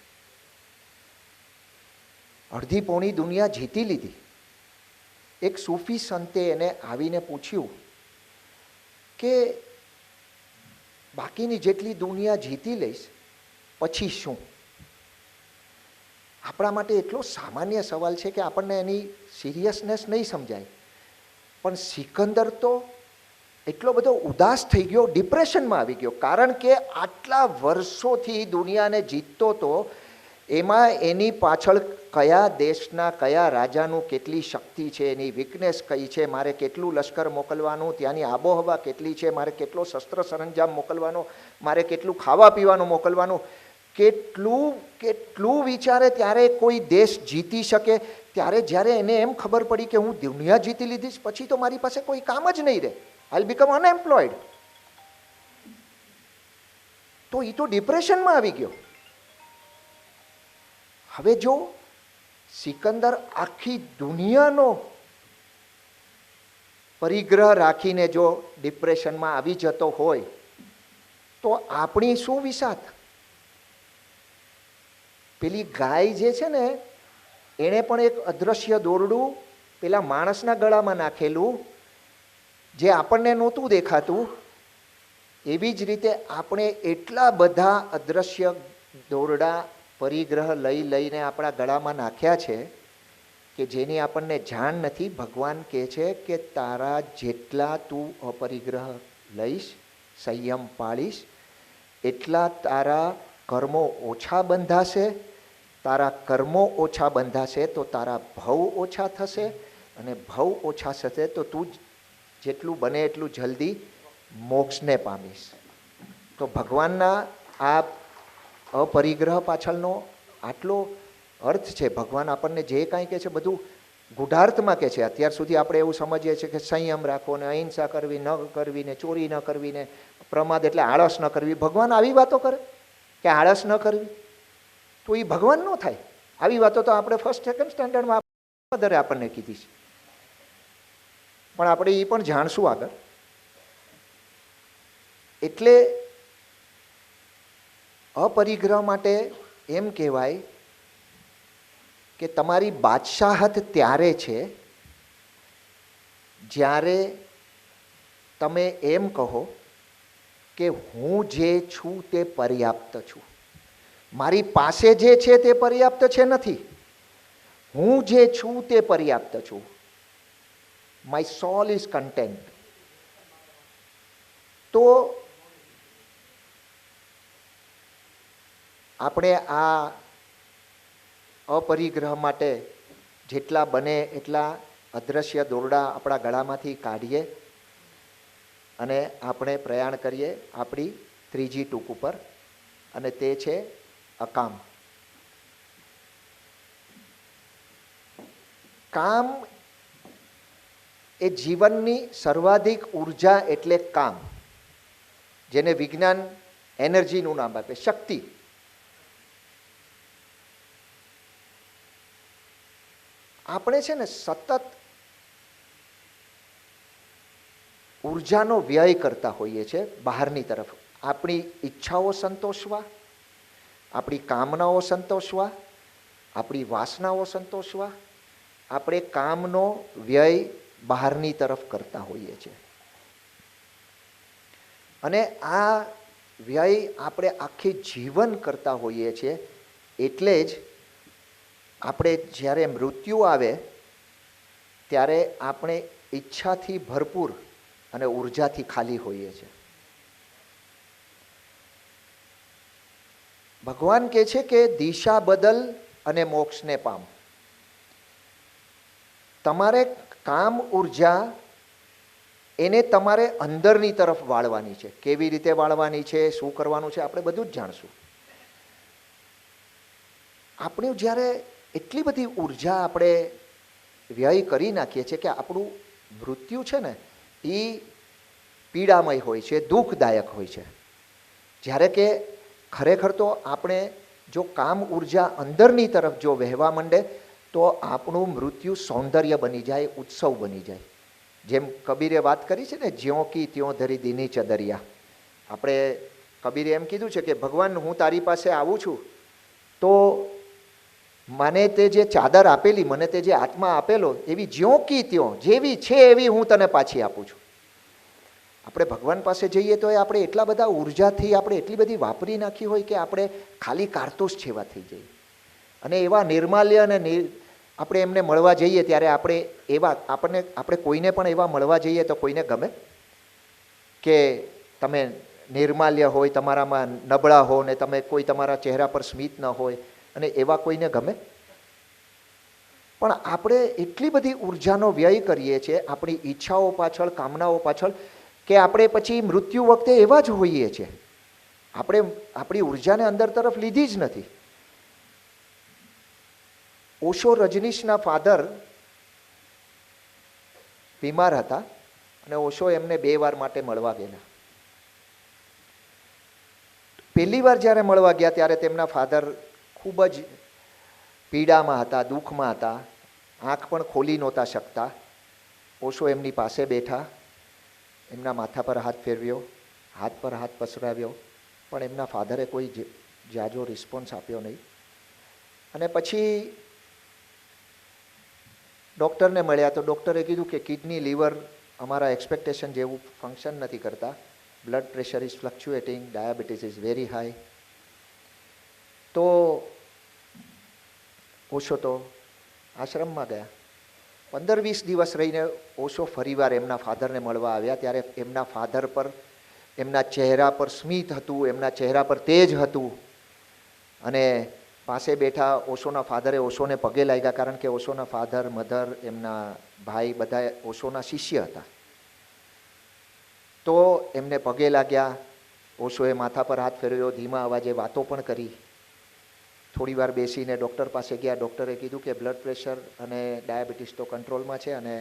અડધી પોણી દુનિયા જીતી લીધી. એક સૂફી સંતે એને આવીને પૂછ્યું કે બાકીની જેટલી દુનિયા જીતી લઈશ પછી શું? આપણા માટે એટલો સામાન્ય સવાલ છે કે આપણને એની સિરિયસનેસ નહીં સમજાય. પણ સિકંદર તો એટલો બધો ઉદાસ થઈ ગયો, ડિપ્રેશનમાં આવી ગયો, કારણ કે આટલા વર્ષોથી દુનિયાને જીતતો હતો, એમાં એની પાછળ કયા દેશના કયા રાજાનું કેટલી શક્તિ છે, એની વીકનેસ કઈ છે, મારે કેટલું લશ્કર મોકલવાનું, ત્યાંની આબોહવા કેટલી છે, મારે કેટલો શસ્ત્ર સરંજામ મોકલવાનો, મારે કેટલું ખાવા પીવાનું મોકલવાનું, કેટલું વિચારે ત્યારે કોઈ દેશ જીતી શકે. ત્યારે જ્યારે એને એમ ખબર પડી કે હું દુનિયા જીતી લીધીશ પછી તો મારી પાસે કોઈ કામ જ નહીં રહે, આઈ બીકમ અનએમ્પ્લોયડ, તો એ તો ડિપ્રેશનમાં આવી ગયો. હવે જો સિકંદર આખી દુનિયાનો પરિગ્રહ રાખીને જો ડિપ્રેશનમાં આવી જતો હોય તો આપણી શું વિસાત. પેલી ગાય જે છે ને એણે પણ એક અદ્રશ્ય દોરડું પેલા માણસના ગળામાં નાખેલું, જે આપણને નહોતું દેખાતું. એવી જ રીતે આપણે એટલા બધા અદ્રશ્ય દોરડા પરિગ્રહ લઈને આપણા ગળામાં નાખ્યા છે કે જેની આપણને જાણ નથી. ભગવાન કહે છે કે તારા જેટલા તું અપરિગ્રહ લઈશ, સંયમ પાળીશ, એટલા તારા કર્મો ઓછા બંધાશે. તારા કર્મો ઓછા બંધાશે તો તારા ભવ ઓછા થશે, અને ભવ ઓછા થશે તો તું જેટલું બને એટલું જલ્દી મોક્ષને પામીશ. તો ભગવાનના આ અપરિગ્રહ પાછળનો આટલો અર્થ છે. ભગવાન આપણને જે કાંઈ કહે છે બધું ગૂઢાર્થમાં કહે છે. અત્યાર સુધી આપણે એવું સમજીએ છીએ કે સંયમ રાખવો ને અહિંસા કરવી ન કરવી ને ચોરી ન કરવી ને પ્રમાદ એટલે આળસ ન કરવી. ભગવાન આવી વાતો કરે કે આળસ ન કરવી? તો એ ભગવાન ન થાય. આવી વાતો તો આપણે ફર્સ્ટ સેકન્ડ સ્ટેન્ડર્ડમાં મધરે આપણને કીધી છે, પણ આપણે એ પણ જાણશું આગળ. એટલે અપરિગ્રહ માટે એમ કહેવાય કે તમારી બાદશાહત ત્યારે છે જ્યારે તમે એમ કહો કે હું જે છું તે પર્યાપ્ત છું. મારી પાસે જે છે તે પર્યાપ્ત છે નથી, હું જે છું તે પર્યાપ્ત છું. My solve is content. તો આપણે આ અપરિગ્રહ માટે જેટલા બને એટલા અદ્રશ્ય દોરડા આપણા ગળામાંથી કાઢીએ અને આપણે પ્રયાણ કરીએ આપણી ત્રીજી ટૂંક ઉપર, અને તે છે અકામ. કામ એ જીવનની સર્વાધિક ઉર્જા એટલે કામ, જેને વિજ્ઞાન એનર્જીનું નામ આપે, શક્તિ. આપણે છે ને સતત ઉર્જાનો વ્યય કરતા હોઈએ છીએ બહારની તરફ. આપણી ઈચ્છાઓ સંતોષવા, આપણી કામનાઓ સંતોષવા, આપણી વાસનાઓ સંતોષવા આપણે કામનો વ્યય બહારની તરફ કરતા હોઈએ છીએ. અને આ વ્યય આપણે આખી જીવન કરતા હોઈએ છીએ. એટલે જ આપણે જ્યારે મૃત્યુ આવે ત્યારે આપણે ઈચ્છાથી ભરપૂર અને ઉર્જાથી ખાલી હોઈએ છીએ. ભગવાન કહે છે કે દિશા બદલ અને મોક્ષને પામ. તમારે કામ ઉર્જા એને તમારે અંદરની તરફ વાળવાની છે. કેવી રીતે વાળવાની છે, શું કરવાનું છે, આપણે બધું જ જાણશું. આપણે જ્યારે એટલી બધી ઉર્જા આપણે વ્યય કરી નાખીએ છીએ કે આપણું મૃત્યુ છે ને એ પીડામય હોય છે, દુઃખદાયક હોય છે. જ્યારે કે ખરેખર તો આપણે જો કામ ઉર્જા અંદરની તરફ જો વહેવા માંડે તો આપણું મૃત્યુ સૌંદર્ય બની જાય, ઉત્સવ બની જાય. જેમ કબીરે વાત કરી છે ને, જ્યો કી ત્યો ધરી દીની ચદરિયા. આપણે કબીરે એમ કીધું છે કે ભગવાન હું તારી પાસે આવું છું તો મને તે જે ચાદર આપેલી, મને તે જે આત્મા આપેલો, એવી જ્યો કી ત્યો, જેવી છે એવી હું તને પાછી આપું છું. આપણે ભગવાન પાસે જઈએ તો આપણે એટલા બધા ઉર્જાથી આપણે એટલી બધી વાપરી નાખી હોય કે આપણે ખાલી કારતૂસ જેવા થઈ જઈએ. અને એવા નિર્માલ્ય અને આપણે એમને મળવા જઈએ ત્યારે આપણે કોઈને પણ એવા મળવા જઈએ તો કોઈને ગમે કે તમે નિર્માલ્ય હોય, તમારામાં નબળા હો ને તમે કોઈ તમારા ચહેરા પર સ્મિત ન હોય, અને એવા કોઈને ગમે? પણ આપણે એટલી બધી ઉર્જાનો વ્યય કરીએ છીએ આપણી ઈચ્છાઓ પાછળ, કામનાઓ પાછળ, કે આપણે પછી મૃત્યુ વખતે એવા જ હોઈએ છીએ. આપણે આપણી ઉર્જાને અંદર તરફ લીધી જ નથી. ઓશો રજનીશના ફાધર બીમાર હતા અને ઓશો એમને 2 વાર માટે મળવા ગયેલા. પહેલી વાર જ્યારે મળવા ગયા ત્યારે તેમના ફાધર ખૂબ જ પીડામાં હતા, દુઃખમાં હતા, આંખ પણ ખોલી નહોતા શકતા. ઓશો એમની પાસે બેઠા, એમના માથા પર હાથ ફેરવ્યો, હાથ પર હાથ પસરાવ્યો, પણ એમના ફાધરે કોઈ જાજો રિસ્પોન્સ આપ્યો નહીં. અને પછી ડૉક્ટરને મળ્યા તો ડૉક્ટરે કીધું કે કિડની લીવર અમારા એક્સપેક્ટેશન જેવું ફંક્શન નથી કરતા, blood pressure is fluctuating, diabetes is very high. તો ઓશો તો આશ્રમમાં ગયા. 15-20 દિવસ રહીને ઓશો ફરીવાર એમના ફાધરને મળવા આવ્યા. ત્યારે એમના ફાધર પર, એમના ચહેરા પર સ્મિત હતું, એમના ચહેરા પર તેજ હતું. અને પાસે બેઠા ઓશોના ફાધરે ઓશોને પગે લાગ્યા, કારણ કે ઓશોના ફાધર, મધર, એમના ભાઈ બધા ઓશોના શિષ્ય હતા. તો એમને પગે લાગ્યા. ઓશોએ માથા પર હાથ ફેરવ્યો, ધીમા અવાજે વાતો પણ કરી. થોડી વાર બેસીને ડૉક્ટર પાસે ગયા. ડૉક્ટરે કીધું કે બ્લડ પ્રેશર અને ડાયાબિટીસ તો કંટ્રોલમાં છે અને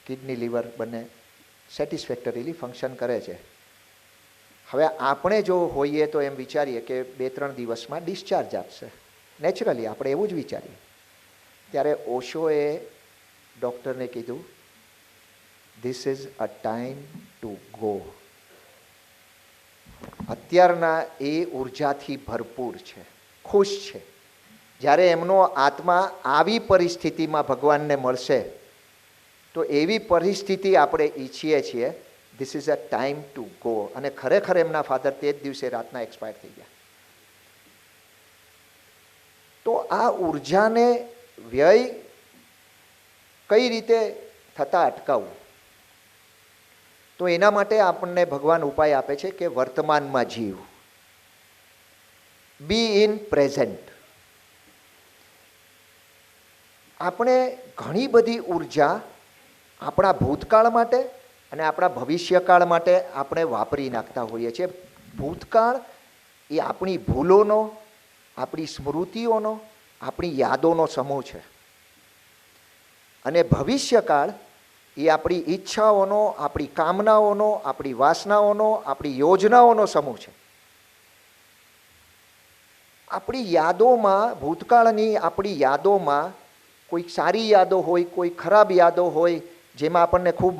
કિડની લીવર બંને સેટિસ્ફેક્ટરીલી ફંક્શન કરે છે. હવે આપણે જો હોઈએ તો એમ વિચારીએ કે 2-3 દિવસમાં ડિસ્ચાર્જ આપશે. નેચરલી આપણે એવું જ વિચારીએ. ત્યારે ઓશોએ ડૉક્ટરને કીધું, this is a time to go. અત્યારના એ ઉર્જાથી ભરપૂર છે, ખુશ છે. જ્યારે એમનો આત્મા આવી પરિસ્થિતિમાં ભગવાનને મળશે તો એવી પરિસ્થિતિ આપણે ઈચ્છીએ છીએ. This is a time to go. અને ખરેખર એમના ફાધર તે જ દિવસે રાતના એક્સપાયર થઈ ગયા. તો આ ઉર્જાને વ્યય કઈ રીતે થતાં અટકાવવું, તો એના માટે આપણને ભગવાન ઉપાય આપે છે કે વર્તમાનમાં જીવ, બી ઇન પ્રેઝન્ટ. આપણે ઘણી બધી ઉર્જા આપણા ભૂતકાળ માટે અને આપણા ભવિષ્યકાળ માટે આપણે વાપરી નાખતા હોઈએ છીએ. ભૂતકાળ એ આપણી ભૂલોનો, આપણી સ્મૃતિઓનો, આપણી યાદોનો સમૂહ છે. અને ભવિષ્યકાળ એ આપણી ઈચ્છાઓનો, આપણી કામનાઓનો, આપણી વાસનાઓનો, આપણી યોજનાઓનો સમૂહ છે. આપણી યાદોમાં, ભૂતકાળની આપણી યાદોમાં કોઈ સારી યાદો હોય, કોઈ ખરાબ યાદો હોય, જેમાં આપણને ખૂબ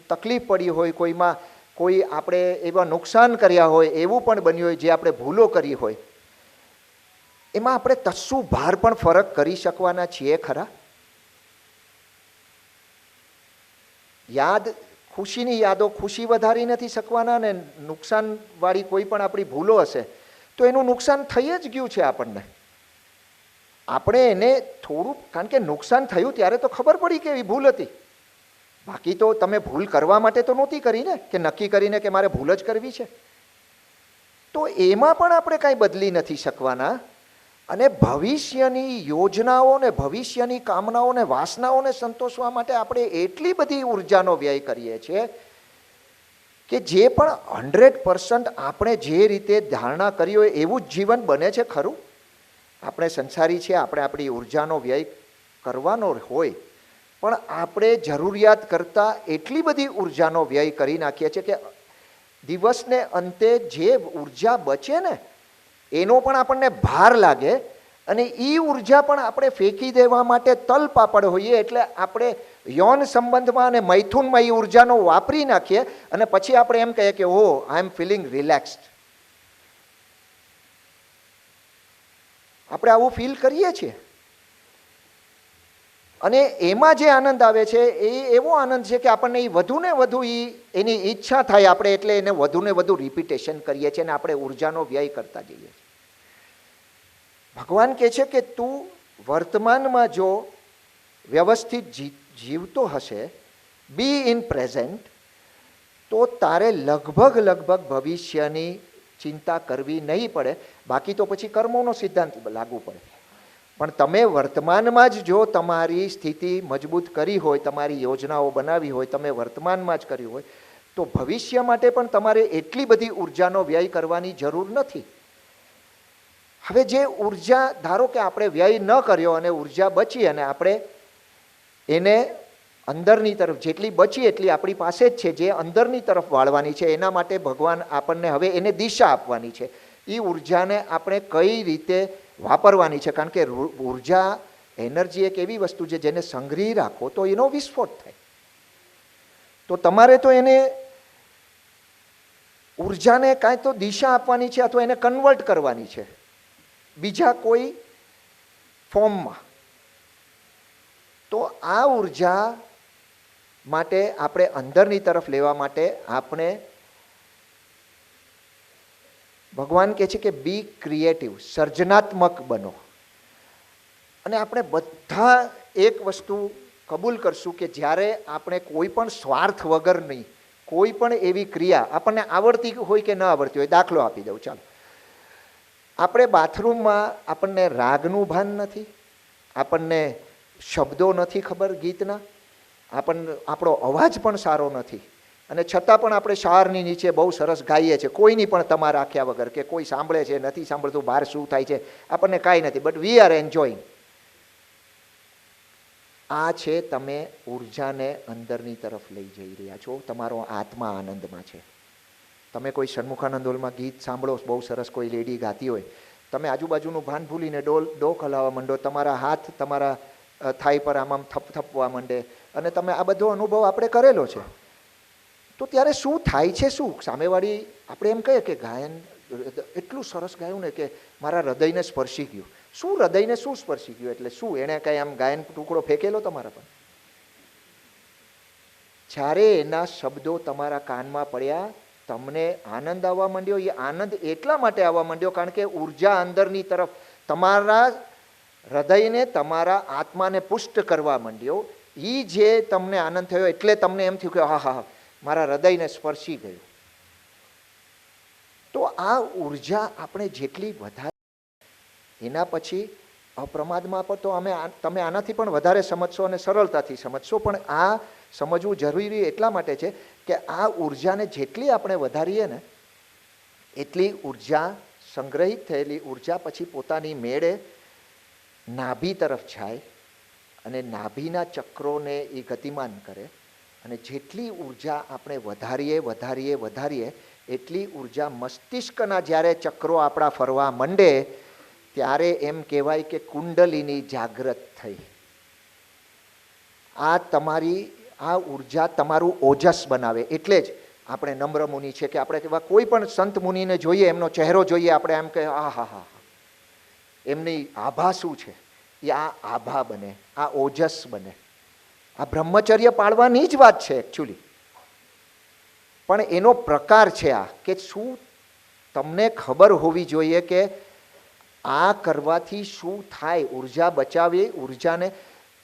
તકલીફ પડી હોય, કોઈમાં કોઈ આપણે એવા નુકસાન કર્યા હોય, એવું પણ બન્યું હોય, જે આપણે ભૂલો કરી હોય, એમાં આપણે તસ્સુ ભાર પણ ફરક કરી શકવાના છીએ ખરા? ખુશીની યાદો ખુશી વધારી નથી શકવાના, ને નુકસાનવાળી કોઈ પણ આપણી ભૂલો હશે તો એનું નુકસાન થઈ જ ગયું છે આપણને. આપણે એને થોડું, કારણ કે નુકસાન થયું ત્યારે તો ખબર પડી કે એવી ભૂલ હતી. બાકી તો તમે ભૂલ કરવા માટે તો નહોતી કરી ને, કે નક્કી કરીને કે મારે ભૂલ જ કરવી છે. તો એમાં પણ આપણે કાંઈ બદલી નથી શકવાના. અને ભવિષ્યની યોજનાઓ ને ભવિષ્યની કામનાઓને, વાસનાઓને સંતોષવા માટે આપણે એટલી બધી ઉર્જાનો વ્યય કરીએ છીએ કે જે પણ 100% આપણે જે રીતે ધારણા કરી હોય એવું જ જીવન બને છે ખરું? આપણે સંસારી છીએ, આપણે આપણી ઉર્જાનો વ્યય કરવાનો હોય, પણ આપણે જરૂરિયાત કરતાં એટલી બધી ઉર્જાનો વ્યય કરી નાખીએ છીએ કે દિવસને અંતે જે ઉર્જા બચે ને એનો પણ આપણને ભાર લાગે, અને એ ઉર્જા પણ આપણે ફેંકી દેવા માટે તલપાપડ હોઈએ. એટલે આપણે યૌન સંબંધમાં અને મૈથુનમાં એ ઉર્જાનો વાપરી નાખીએ અને પછી આપણે એમ કહીએ કે ઓ આઈ એમ ફિલિંગ રિલેક્સ્ડ. આપણે આવું ફીલ કરીએ છીએ. અને એમાં જે આનંદ આવે છે એ એવો આનંદ છે કે આપણને એ વધુને વધુ એની ઈચ્છા થાય આપણે, એટલે એને વધુને વધુ રિપીટેશન કરીએ છીએ અને આપણે ઉર્જાનો વ્યય કરતા જઈએ છીએ. ભગવાન કહે છે કે તું વર્તમાનમાં જો વ્યવસ્થિત જીવતો હશે, બી ઇન પ્રેઝન્ટ, તો તારે લગભગ ભવિષ્યની ચિંતા કરવી નહીં પડે. બાકી તો પછી કર્મોનો સિદ્ધાંત લાગુ પડે. પણ તમે વર્તમાનમાં જ જો તમારી સ્થિતિ મજબૂત કરી હોય, તમારી યોજનાઓ બનાવી હોય, તમે વર્તમાનમાં જ કરી હોય, તો ભવિષ્ય માટે પણ તમારે એટલી બધી ઉર્જાનો વ્યય કરવાની જરૂર નથી. હવે જે ઉર્જા, ધારો કે આપણે વ્યય ન કર્યો અને ઉર્જા બચી અને આપણે એને અંદરની તરફ, જેટલી બચી એટલી આપણી પાસે જ છે, જે અંદરની તરફ વાળવાની છે, એના માટે ભગવાન આપણને હવે એને દિશા આપવાની છે. એ ઉર્જાને આપણે કઈ રીતે વાપરવાની છે. કારણ કે ઉર્જા, એનર્જી એક એવી વસ્તુ છે જેને સંગ્રહી રાખો તો એનો વિસ્ફોટ થાય. તો તમારે તો એને ઉર્જાને કાંઈ તો દિશા આપવાની છે અથવા એને કન્વર્ટ કરવાની છે બીજા કોઈ ફોર્મમાં. તો આ ઉર્જા માટે આપણે અંદરની તરફ લેવા માટે આપણે ભગવાન કહે છે કે બી ક્રિએટિવ, સર્જનાત્મક બનો. અને આપણે બધા એક વસ્તુ કબૂલ કરશું કે જ્યારે આપણે કોઈ પણ સ્વાર્થ વગરની કોઈ પણ એવી ક્રિયા આપણને આવડતી હોય કે ન આવડતી હોય, દાખલો આપી દઉં, ચાલો આપણે બાથરૂમમાં આપણને રાગનું ભાન નથી, આપણને શબ્દો નથી ખબર ગીતના, આપણો અવાજ પણ સારો નથી, અને છતાં પણ આપણે શારની નીચે બહુ સરસ ગાઈએ છીએ, કોઈની પણ તમારા રાખ્યા વગર, કે કોઈ સાંભળે છે નથી સાંભળતું, બહાર શું થાય છે આપણને કાંઈ નથી, બટ વી આર એન્જોઈંગ. આ છે તમે ઉર્જાને અંદરની તરફ લઈ જઈ રહ્યા છો, તમારો આત્મા આનંદમાં છે. તમે કોઈ સન્મુખાનંદ હોલમાં ગીત સાંભળો, બહુ સરસ કોઈ લેડી ગાતી હોય, તમે આજુબાજુનું ભાન ભૂલીને ડોક હલાવવા માંડો, તમારા હાથ તમારા થાઈ પર આમ થપથપવા માંડે, અને તમે આ બધો અનુભવ આપણે કરેલો છે. તો ત્યારે શું થાય છે? શું સામેવાળી આપણે એમ કહીએ કે ગાયન એટલું સરસ ગાયું ને કે મારા હૃદયને સ્પર્શી ગયું. શું હૃદયને શું સ્પર્શી ગયું એટલે શું? એણે કંઈ આમ ગાયન ટુકડો ફેંકેલો તમારા પર? જ્યારે એના શબ્દો તમારા કાનમાં પડ્યા, તમને આનંદ આવવા માંડ્યો. એ આનંદ એટલા માટે આવવા માંડ્યો કારણ કે ઉર્જા અંદરની તરફ તમારા હૃદયને, તમારા આત્માને પુષ્ટ કરવા માંડ્યો. એ જે તમને આનંદ થયો એટલે તમને એમ થયું કે હા હા મારા હૃદયને સ્પર્શી ગયું. તો આ ઉર્જા આપણે જેટલી વધારે, એના પછી અપ્રમાદમાં પણ તો તમે આનાથી પણ વધારે સમજશો અને સરળતાથી સમજશો. પણ આ સમજવું જરૂરી એટલા માટે છે કે આ ઉર્જાને જેટલી આપણે વધારીએ ને એટલી ઉર્જા, સંગ્રહિત થયેલી ઉર્જા પછી પોતાની મેળે નાભી તરફ જાય અને નાભીના ચક્રોને એ ગતિમાન કરે. અને જેટલી ઉર્જા આપણે વધારીએ એટલી ઉર્જા મસ્તિષ્કના જ્યારે ચક્રો આપણા ફરવા માંડે ત્યારે એમ કહેવાય કે કુંડલીની જાગૃત થઈ. આ ઉર્જા તમારું ઓજસ બનાવે. એટલે જ આપણે નમ્ર મુનિ છે કે આપણે એવા કોઈ પણ સંત મુનિને જોઈએ, એમનો ચહેરો જોઈએ, આપણે એમ કે આ હા હા એમની આભા શું છે, એ આ આભા બને, આ ઓજસ બને. આ બ્રહ્મચર્ય પાળવાની જ વાત છે એકચ્યુઅલી, પણ એનો પ્રકાર છે આ કે શું તમને ખબર હોવી જોઈએ કે આ કરવાથી શું થાય. ઉર્જા બચાવી, ઉર્જાને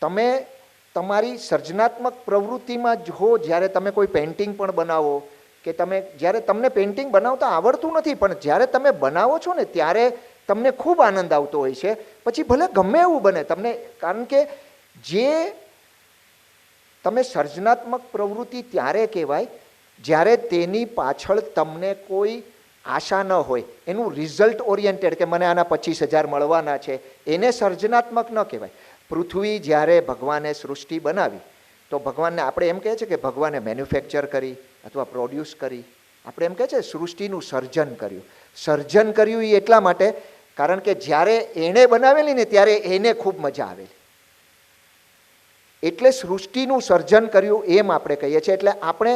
તમે તમારી સર્જનાત્મક પ્રવૃત્તિમાં જો, જ્યારે તમે કોઈ પેઇન્ટિંગ પણ બનાવો કે જ્યારે તમને પેઇન્ટિંગ બનાવતા આવડતું નથી, પણ જ્યારે તમે બનાવો છો ને ત્યારે તમને ખૂબ આનંદ આવતો હોય છે. પછી ભલે ગમે એવું બને તમને, કારણ કે જે તમે સર્જનાત્મક પ્રવૃત્તિ ત્યારે કહેવાય જ્યારે તેની પાછળ તમને કોઈ આશા ન હોય, એનું રિઝલ્ટ ઓરિએન્ટેડ કે મને આના 25,000 મળવાના છે, એને સર્જનાત્મક ન કહેવાય. પૃથ્વી જ્યારે ભગવાને સૃષ્ટિ બનાવી તો ભગવાનને આપણે એમ કહે છે કે ભગવાને મેન્યુફેક્ચર કરી અથવા પ્રોડ્યુસ કરી, આપણે એમ કહે છે સૃષ્ટિનું સર્જન કર્યું. સર્જન કર્યું એ એટલા માટે કારણ કે જ્યારે એણે બનાવેલી ને ત્યારે એને ખૂબ મજા આવેલી, એટલે સૃષ્ટિનું સર્જન કર્યું એમ આપણે કહીએ છીએ. એટલે આપણે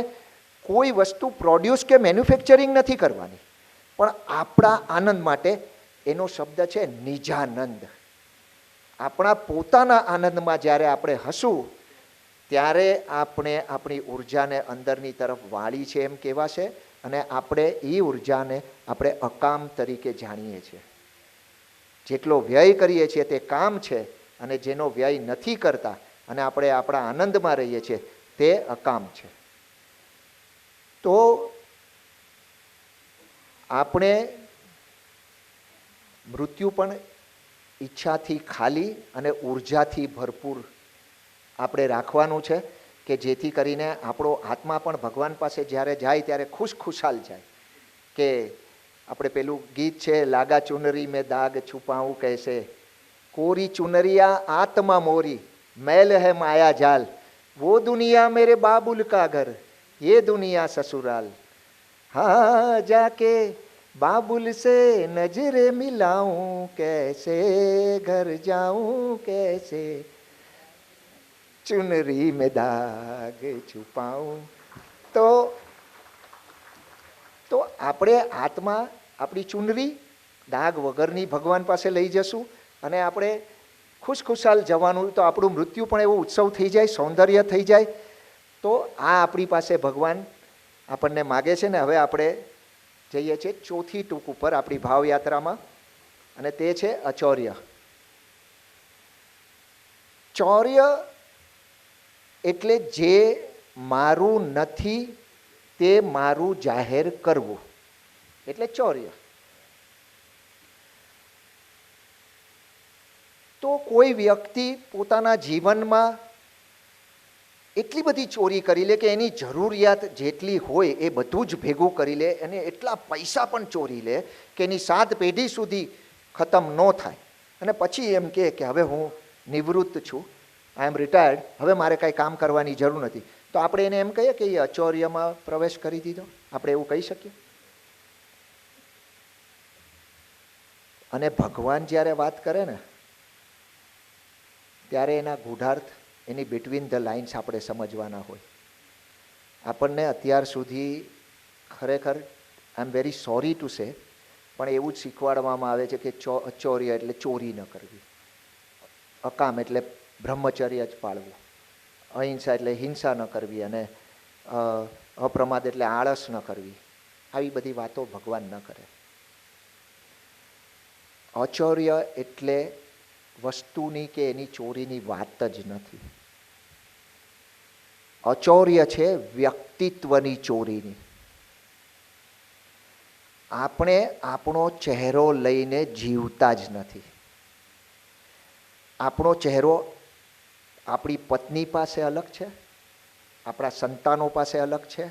કોઈ વસ્તુ પ્રોડ્યુસ કે મેન્યુફેક્ચરિંગ નથી કરવાની, પણ આપણા આનંદ માટે એનો શબ્દ છે નિજાનંદ. આપણા પોતાના આનંદમાં જ્યારે આપણે હસું ત્યારે આપણે આપણી ઉર્જાને અંદરની તરફ વાળી છે એમ કહેવાશે. અને આપણે એ ઉર્જાને આપણે અકામ તરીકે જાણીએ છીએ. જેટલો વ્યય કરીએ છીએ તે કામ છે, અને જેનો વ્યય નથી કરતા અને આપણે આપણા આનંદમાં રહીએ છીએ તે અકામ છે. તો આપણે મૃત્યુ પણ ઈચ્છાથી ખાલી અને ઉર્જાથી ભરપૂર આપણે રાખવાનું છે કે જેથી કરીને આપણો આત્મા પણ ભગવાન પાસે જ્યારે જાય ત્યારે ખુશખુશાલ જાય. કે આપણે પેલું ગીત છે, લાગા ચુનરી મેં દાગ છુપાઉં કૈસે, કોરી ચુનરિયા આત્મા મોરી, मैल है माया जाल, वो दुनिया मेरे बाबुल का घर, ये दुनिया ससुराल, हाँ जाके बाबुल से नजरे मिलाऊं कैसे, घर जाऊं कैसे, चुनरी में दाग છુપાઉં. તો આપણે આત્મા આપણી ચુનરી દાગ વગરની ભગવાન પાસે લઈ જશું અને આપણે ખુશખુશાલ જવાનું. તો આપણું મૃત્યુ પણ એવો ઉત્સવ થઈ જાય, સૌંદર્ય થઈ જાય. તો આ આપણી પાસે ભગવાન આપણને માગે છે ને. હવે આપણે જઈએ છીએ ચોથી ટૂંક ઉપર આપણી ભાવયાત્રામાં, અને તે છે અચૌર્ય. ચૌર્ય એટલે જે મારું નથી તે મારું જાહેર કરવું, એટલે ચૌર્ય. તો કોઈ વ્યક્તિ પોતાના જીવનમાં એટલી બધી ચોરી કરી લે કે એની જરૂરિયાત જેટલી હોય એ બધું જ ભેગું કરી લે, અને એટલા પૈસા પણ ચોરી લે કે એની 7 પેઢી સુધી ખતમ ન થાય, અને પછી એમ કે હવે હું નિવૃત્ત છું, આઈ એમ રિટાયર્ડ, હવે મારે કાંઈ કામ કરવાની જરૂર નથી. તો આપણે એને એમ કહીએ કે એ અચૌર્યમાં પ્રવેશ કરી દીધો, આપણે એવું કહી શકીએ. અને ભગવાન જ્યારે વાત કરે ને ત્યારે એના ગૂઢાર્થ, એની બિટવીન ધ લાઇન્સ આપણે સમજવાના હોય. આપણને અત્યાર સુધી ખરેખર I am very sorry to say, પણ એવું જ શીખવાડવામાં આવે છે કે અચૌર્ય એટલે ચોરી ન કરવી, અકામ એટલે બ્રહ્મચર્ય જ પાળવું, અહિંસા એટલે હિંસા ન કરવી, અને અપ્રમાદ એટલે આળસ ન કરવી. આવી બધી વાતો ભગવાન ન કરે. અચૌર્ય એટલે વસ્તુની કે એની ચોરીની વાત જ નથી. અચૌર્ય છે વ્યક્તિત્વની ચોરીની. આપણે આપણો ચહેરો લઈને જીવતા જ નથી. આપણો ચહેરો આપણી પત્ની પાસે અલગ છે, આપણા સંતાનો પાસે અલગ છે,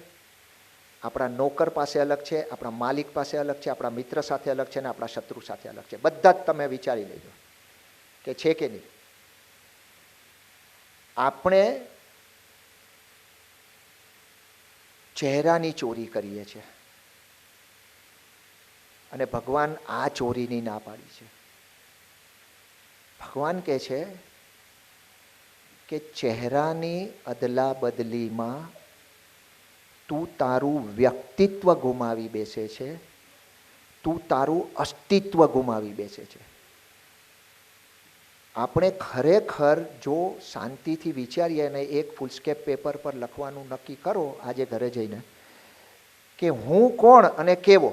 આપણા નોકર પાસે અલગ છે, આપણા માલિક પાસે અલગ છે, આપણા મિત્ર સાથે અલગ છે, અને આપણા શત્રુ સાથે અલગ છે. બધા જ તમે વિચારી લેજો કે છે કે નહીં. આપણે ચહેરાની ચોરી કરીએ છીએ, અને ભગવાન આ ચોરીની ના પાડી છે. ભગવાન કહે છે કે ચહેરાની અદલા બદલીમાં તું તારું વ્યક્તિત્વ ગુમાવી બેસે છે, તું તારું અસ્તિત્વ ગુમાવી બેસે છે. આપણે ખરેખર જો શાંતિથી વિચારીએ અને એક ફૂલસ્કેપ પેપર પર લખવાનું નક્કી કરો આજે ઘરે જઈને કે હું કોણ અને કેવો,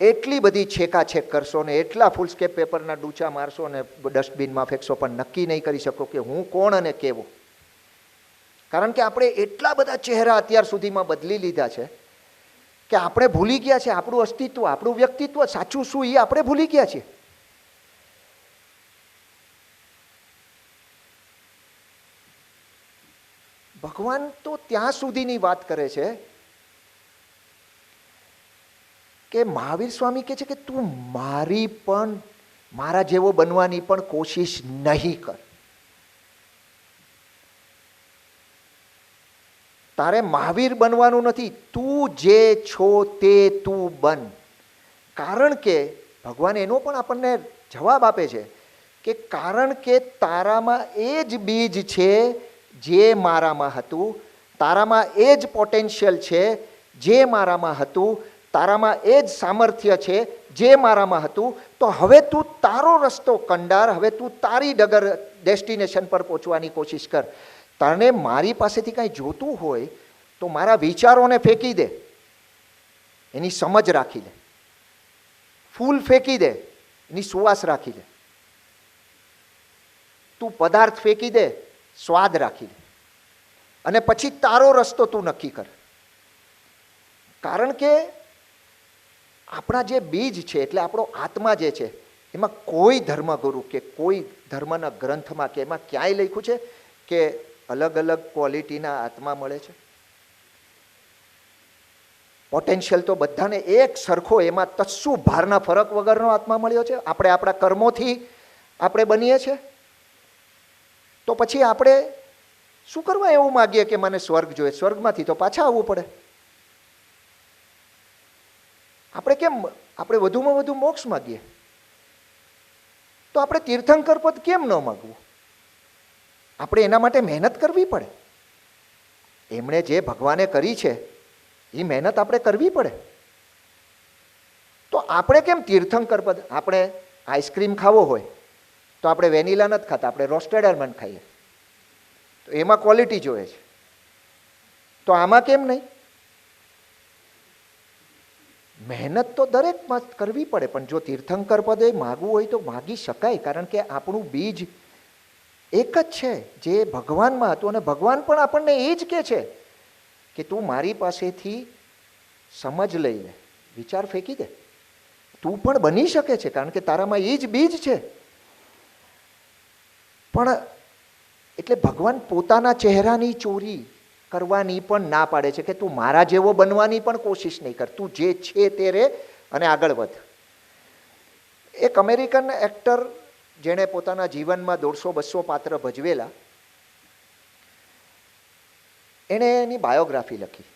એટલી બધી છેકાછેક કરશો ને એટલા ફૂલસ્કેપ પેપરના ડૂચા મારશો ને ડસ્ટબિનમાં ફેંકશો, પણ નક્કી નહીં કરી શકો કે હું કોણ અને કેવો. કારણ કે આપણે એટલા બધા ચહેરા અત્યાર સુધીમાં બદલી લીધા છે કે આપણે ભૂલી ગયા છે આપણું અસ્તિત્વ, આપણું વ્યક્તિત્વ સાચું શું એ આપણે ભૂલી ગયા છીએ. ભગવાન તો ત્યાં સુધીની વાત કરે છે કે મહાવીર સ્વામી કહે છે કે તું મારા જેવો બનવાની પણ કોશિશ નહીં કર. તારે મહાવીર બનવાનું નથી, તું જે છો તે તું બન. કારણ કે ભગવાન એનો પણ આપણને જવાબ આપે છે કે કારણ કે તારામાં એ જ બીજ છે જે મારામાં હતું, તારામાં એ જ પોટેન્શિયલ છે જે મારામાં હતું, તારામાં એ જ સામર્થ્ય છે જે મારામાં હતું. તો હવે તું તારો રસ્તો કંડાર, હવે તું તારી ડગર ડેસ્ટિનેશન પર પહોંચવાની કોશિશ કર. તને મારી પાસેથી કાંઈ જોતું હોય તો મારા વિચારોને ફેંકી દે, એની સમજ રાખી લે. ફૂલ ફેંકી દે, એની સુવાસ રાખી લે. તું પદાર્થ ફેંકી દે, સ્વાદ રાખી લે, અને પછી તારો રસ્તો તું નક્કી કર. કારણ કે આપણા જે બીજ છે એટલે આપણો આત્મા જે છે એમાં કોઈ ધર્મગુરુ કે કોઈ ધર્મના ગ્રંથમાં કે એમાં ક્યાંય લખ્યું છે કે અલગ અલગ ક્વોલિટીના આત્મા મળે છે? પોટેન્શિયલ તો બધાને એક સરખો, એમાં તસ્સુ ભારના ફરક વગરનો આત્મા મળ્યો છે. આપણે આપણા કર્મોથી આપણે બનીએ છીએ. તો પછી આપણે શું કરવા એવું માગીએ કે મને સ્વર્ગ જોઈએ? સ્વર્ગમાંથી તો પાછા આવવું પડે. આપણે વધુમાં વધુ મોક્ષ માગીએ? તો આપણે તીર્થંકર પદ કેમ ન માગવું? આપણે એના માટે મહેનત કરવી પડે. એમણે જે ભગવાને કરી છે એ મહેનત આપણે કરવી પડે. તો આપણે કેમ તીર્થંકર પદ? આપણે આઈસ્ક્રીમ ખાવો હોય તો આપણે વેનીલા નથી ખાતા, આપણે રોસ્ટેડ આલમંડ ખાઈએ. તો એમાં ક્વોલિટી જોઈએ છે. તો આમાં કેમ નહીં? મહેનત તો દરેકમાં કરવી પડે, પણ જો તીર્થંકર પદે માગવું હોય તો માગી શકાય, કારણ કે આપણું બીજ એક જ છે જે ભગવાનમાં હતું. અને ભગવાન પણ આપણને એ જ કહે છે કે તું મારી પાસેથી સમજ લઈ લે, વિચાર ફેંકી દે, તું પણ બની શકે છે, કારણ કે તારામાં એ જ બીજ છે. પણ એટલે ભગવાન પોતાના ચહેરાની ચોરી કરવાની પણ ના પાડે છે કે તું મારા જેવો બનવાની પણ કોશિશ નહીં કર, તું જે છે તે રે અને આગળ વધ. એક અમેરિકન એક્ટર જેણે પોતાના જીવનમાં 150-200 પાત્ર ભજવેલા, એણે એની બાયોગ્રાફી લખી.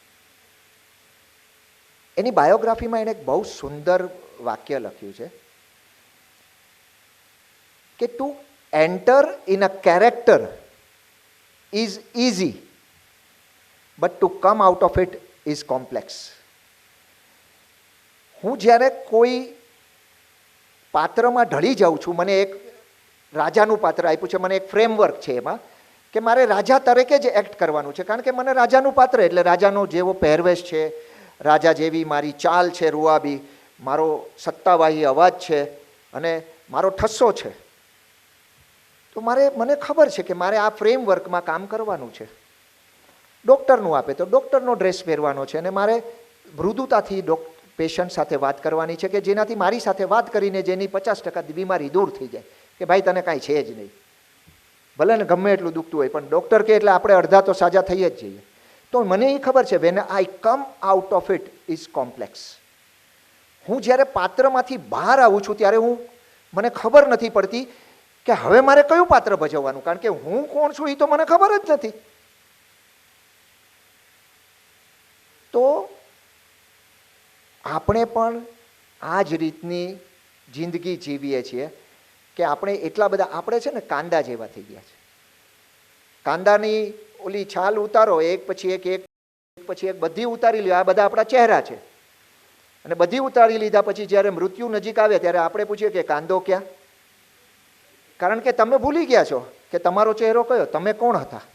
એની બાયોગ્રાફીમાં એણે એક બહુ સુંદર વાક્ય લખ્યું છે કે to enter in a character is easy, but to come out of it is complex. હું જ્યારે કોઈ પાત્રમાં ઢળી જાઉં છું, મને એક રાજાનું પાત્ર આપ્યું છે, મને એક ફ્રેમવર્ક છે એમાં કે મારે રાજા તરીકે જ એક્ટ કરવાનું છે, કારણ કે મને રાજાનું પાત્ર એટલે રાજાનો જેવો પહેરવેશ છે, રાજા જેવી મારી ચાલ છે રૂઆબી, મારો સત્તાવાહી અવાજ છે અને મારો ઠસ્સો છે. તો મને ખબર છે કે મારે આ ફ્રેમવર્કમાં કામ કરવાનું છે. ડૉક્ટરનું આપે તો ડૉક્ટરનો ડ્રેસ પહેરવાનો છે, અને મારે મૃદુતાથી પેશન્ટ સાથે વાત કરવાની છે કે જેનાથી મારી સાથે વાત કરીને જેની 50% બીમારી દૂર થઈ જાય, કે ભાઈ તને કાંઈ છે જ નહીં, ભલે ને ગમે એટલું દુખતું હોય, પણ ડૉક્ટર કે એટલે આપણે અડધા તો સાજા થઈ જ જઈએ. તો મને એ ખબર છે when I come out of it is complex. હું જ્યારે પાત્રમાંથી બહાર આવું છું ત્યારે મને ખબર નથી પડતી કે હવે મારે કયું પાત્ર ભજવવાનું, કારણ કે હું કોણ છું એ તો મને ખબર જ નથી. તો આપણે પણ આ જ રીતની જિંદગી જીવીએ છીએ કે આપણે એટલા બધા, આપણે છે ને કાંદા જેવા થઈ ગયા છે. કાંદાની ઓલી છાલ ઉતારો, એક પછી એક બધી ઉતારી લ્યો. આ બધા આપણા ચહેરા છે, અને બધી ઉતારી લીધા પછી જ્યારે મૃત્યુ નજીક આવે ત્યારે આપણે પૂછીએ કે કાંદો ક્યાં? કારણ કે તમે ભૂલી ગયા છો કે તમારો ચહેરો કયો, તમે કોણ હતા.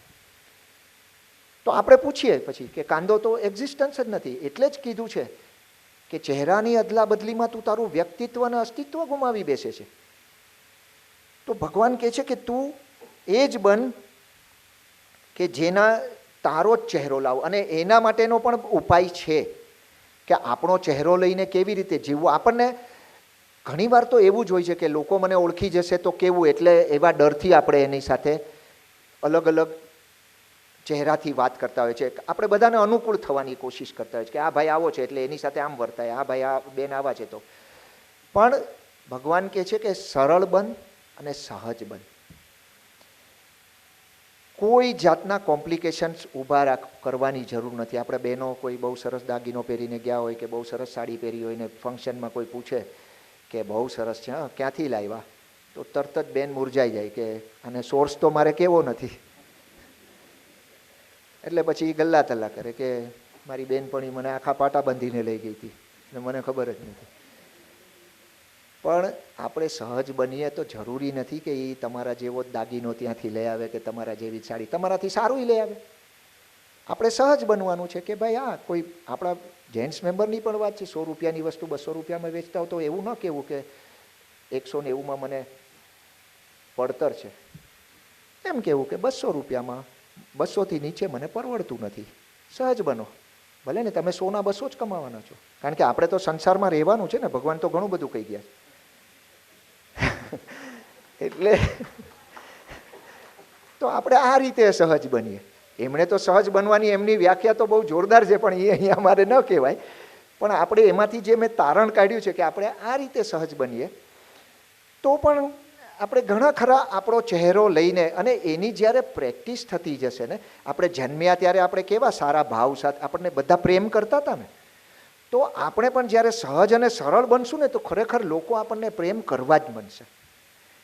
તો આપણે પૂછીએ પછી કે કાંદો તો એક્ઝિસ્ટન્સ જ નથી. એટલે જ કીધું છે કે ચહેરાની અદલા બદલીમાં તું તારું વ્યક્તિત્વ અને અસ્તિત્વ ગુમાવી બેસે છે. તો ભગવાન કહે છે કે તું એ જ બન કે જેના તારો જ ચહેરો લાવ. અને એના માટેનો પણ ઉપાય છે કે આપણો ચહેરો લઈને કેવી રીતે જીવવું. આપણને ઘણીવાર તો એવું જ હોય છે કે લોકો મને ઓળખી જશે તો કેવું, એટલે એવા ડરથી આપણે એની સાથે અલગ અલગ ચહેરાથી વાત કરતા હોય છે. આપણે બધાને અનુકૂળ થવાની કોશિશ કરતા હોય છે કે આ ભાઈ આવો છે એટલે એની સાથે આમ વર્તાય, આ ભાઈ આ બેન આવા છે. તો પણ ભગવાન કહે છે કે સરળ બન અને સહજ બન. કોઈ જાતના કોમ્પ્લિકેશન્સ ઊભા કરવાની જરૂર નથી. આપણે બહેનો કોઈ બહુ સરસ દાગીનો પહેરીને ગયા હોય કે બહુ સરસ સાડી પહેરી હોય ને ફંક્શનમાં કોઈ પૂછે કે બહુ સરસ છે, હા ક્યાંથી લાવ્યા, તો તરત જ બેન મુરઝાઈ જાય કે અને સોર્સ તો મારે કેવો નથી. એટલે પછી ગલ્લા તલ્લા કરે કે મારી બેનપણી મને આખા પાટા બાંધીને લઈ ગઈ હતી અને મને ખબર જ નથી. પણ આપણે સહજ બનીએ તો જરૂરી નથી કે એ તમારા જેવો જ દાગીનો ત્યાંથી લઈ આવે કે તમારા જેવી સાડી તમારાથી સારું લઈ આવે. આપણે સહજ બનવાનું છે કે ભાઈ હા કોઈ આપણા જેન્ટ્સ મેમ્બરની પણ વાત છે, 100 રૂપિયાની વસ્તુ 200 રૂપિયામાં વેચતા હોય તો એવું ન કહેવું કે 190માં મને પડતર છે, એમ કહેવું કે 200 રૂપિયામાં 200થી નીચે મને પરવડતું નથી. સહજ બનો. ભલે ને તમે 100ના 200 જ કમાવાના છો, કારણ કે આપણે તો સંસારમાં રહેવાનું છે ને. ભગવાન તો ઘણું બધું કહી ગયા એટલે તો આપણે આ રીતે સહજ બનીએ. એમણે તો સહજ બનવાની એમની વ્યાખ્યા તો બહુ જોરદાર છે, પણ એ અહીંયા અમારે ન કહેવાય. પણ આપણે એમાંથી જે મેં તારણ કાઢ્યું છે કે આપણે આ રીતે સહજ બનીએ તો પણ આપણે ઘણા ખરા આપણો ચહેરો લઈને, અને એની જ્યારે પ્રેક્ટિસ થતી જશે ને, આપણે જન્મ્યા ત્યારે આપણે કેવા સારા ભાવ સાથે આપણને બધા પ્રેમ કરતા હતા ને, તો આપણે પણ જ્યારે સહજ અને સરળ બનશું ને તો ખરેખર લોકો આપણને પ્રેમ કરવા જ બનશે.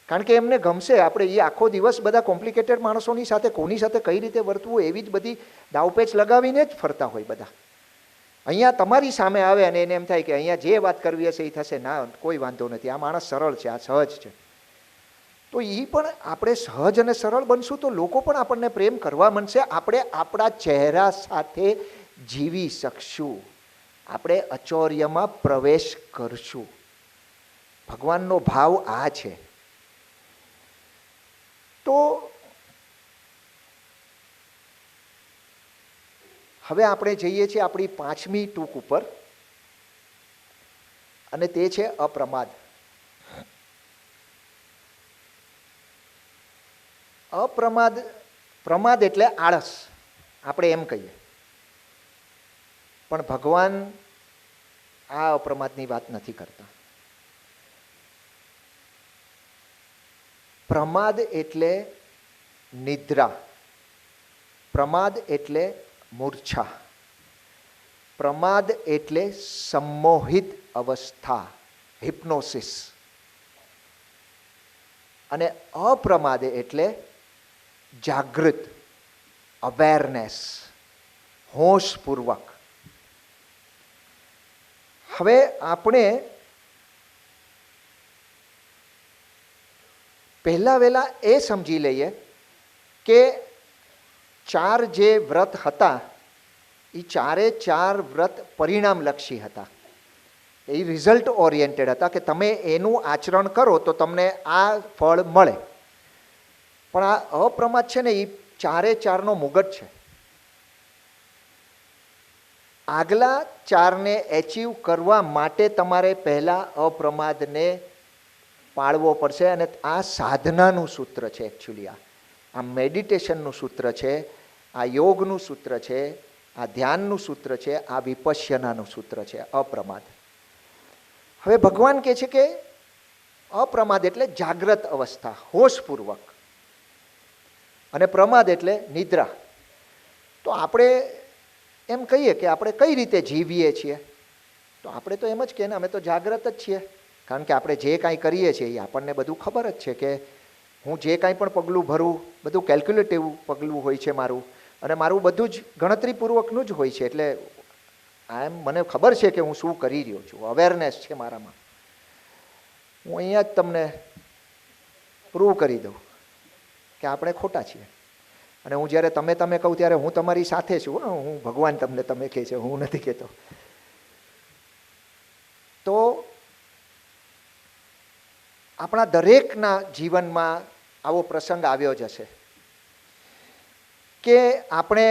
કારણ કે એમને ગમશે. આપણે એ આખો દિવસ બધા કોમ્પ્લિકેટેડ માણસોની સાથે કોની સાથે કઈ રીતે વર્તવું એવી જ બધી દાવપેચ લગાવીને જ ફરતા હોય બધા. અહીંયા તમારી સામે આવે અને એને એમ થાય કે અહીંયા જે વાત કરવી હશે એ થશે. ના, કોઈ વાંધો નથી, આ માણસ સરળ છે, આ સહજ છે. તો એ પણ આપણે સહજ અને સરળ બનશું તો લોકો પણ આપણને પ્રેમ કરવા માંડશે. આપણે આપણા ચહેરા સાથે જીવી શકશું. આપણે અચૌર્યમાં પ્રવેશ કરશું. ભગવાનનો ભાવ આ છે. તો હવે આપણે જઈએ છીએ આપણી 5મી ટૂંક ઉપર, અને તે છે અપ્રમાદ. પ્રમાદ એટલે આળસ, આપણે એમ કહીએ. પણ ભગવાન આ અપ્રમાદની વાત નથી કરતા. પ્રમાદ એટલે નિદ્રા, પ્રમાદ એટલે મૂર્છા, પ્રમાદ એટલે સંમોહિત અવસ્થા, હિપ્નોસિસ. અને અપ્રમાદ એટલે જાગૃત, અવેરનેસ, હોશપૂર્વક. હવે આપણે પહેલા વહેલા એ સમજી લઈએ કે 4 જે વ્રત હતા એ 4 વ્રત પરિણામલક્ષી હતા. એ રિઝલ્ટ ઓરિએન્ટેડ હતા કે તમે એનું આચરણ કરો તો તમને આ ફળ મળે. પણ આ અપ્રમાદ છે ને એ 4નો મુગટ છે. આગલા 4ને એચીવ કરવા માટે તમારે પહેલાં અપ્રમાદને પાળવો પડશે. અને આ સાધનાનું સૂત્ર છે. એકચ્યુઅલી આ મેડિટેશનનું સૂત્ર છે, આ યોગનું સૂત્ર છે, આ ધ્યાનનું સૂત્ર છે, આ વિપશ્યનાનું સૂત્ર છે, અપ્રમાદ. હવે ભગવાન કહે છે કે અપ્રમાદ એટલે જાગ્રત અવસ્થા, હોશપૂર્વક, અને પ્રમાદ એટલે નિદ્રા. તો આપણે એમ કહીએ કે આપણે કઈ રીતે જીવીએ છીએ, તો આપણે તો એમ જ કહીએ ને અમે તો જાગ્રત જ છીએ. કારણ કે આપણે જે કાંઈ કરીએ છીએ એ આપણને બધું ખબર જ છે કે હું જે કાંઈ પણ પગલું ભરું બધું કેલ્ક્યુલેટિવ પગલું હોય છે મારું, અને મારું બધું જ ગણતરીપૂર્વકનું જ હોય છે. એટલે મને ખબર છે કે હું શું કરી રહ્યો છું, અવેરનેસ છે મારામાં. હું અહીંયા જ તમને પ્રૂવ કરી દઉં કે આપણે ખોટા છીએ. અને હું જ્યારે તમે કહું ત્યારે હું તમારી સાથે છું. હું ભગવાન તમને તમે કહે છે, હું નથી કહેતો. તો આપણા દરેકના જીવનમાં આવો પ્રસંગ આવ્યો જ હશે કે આપણે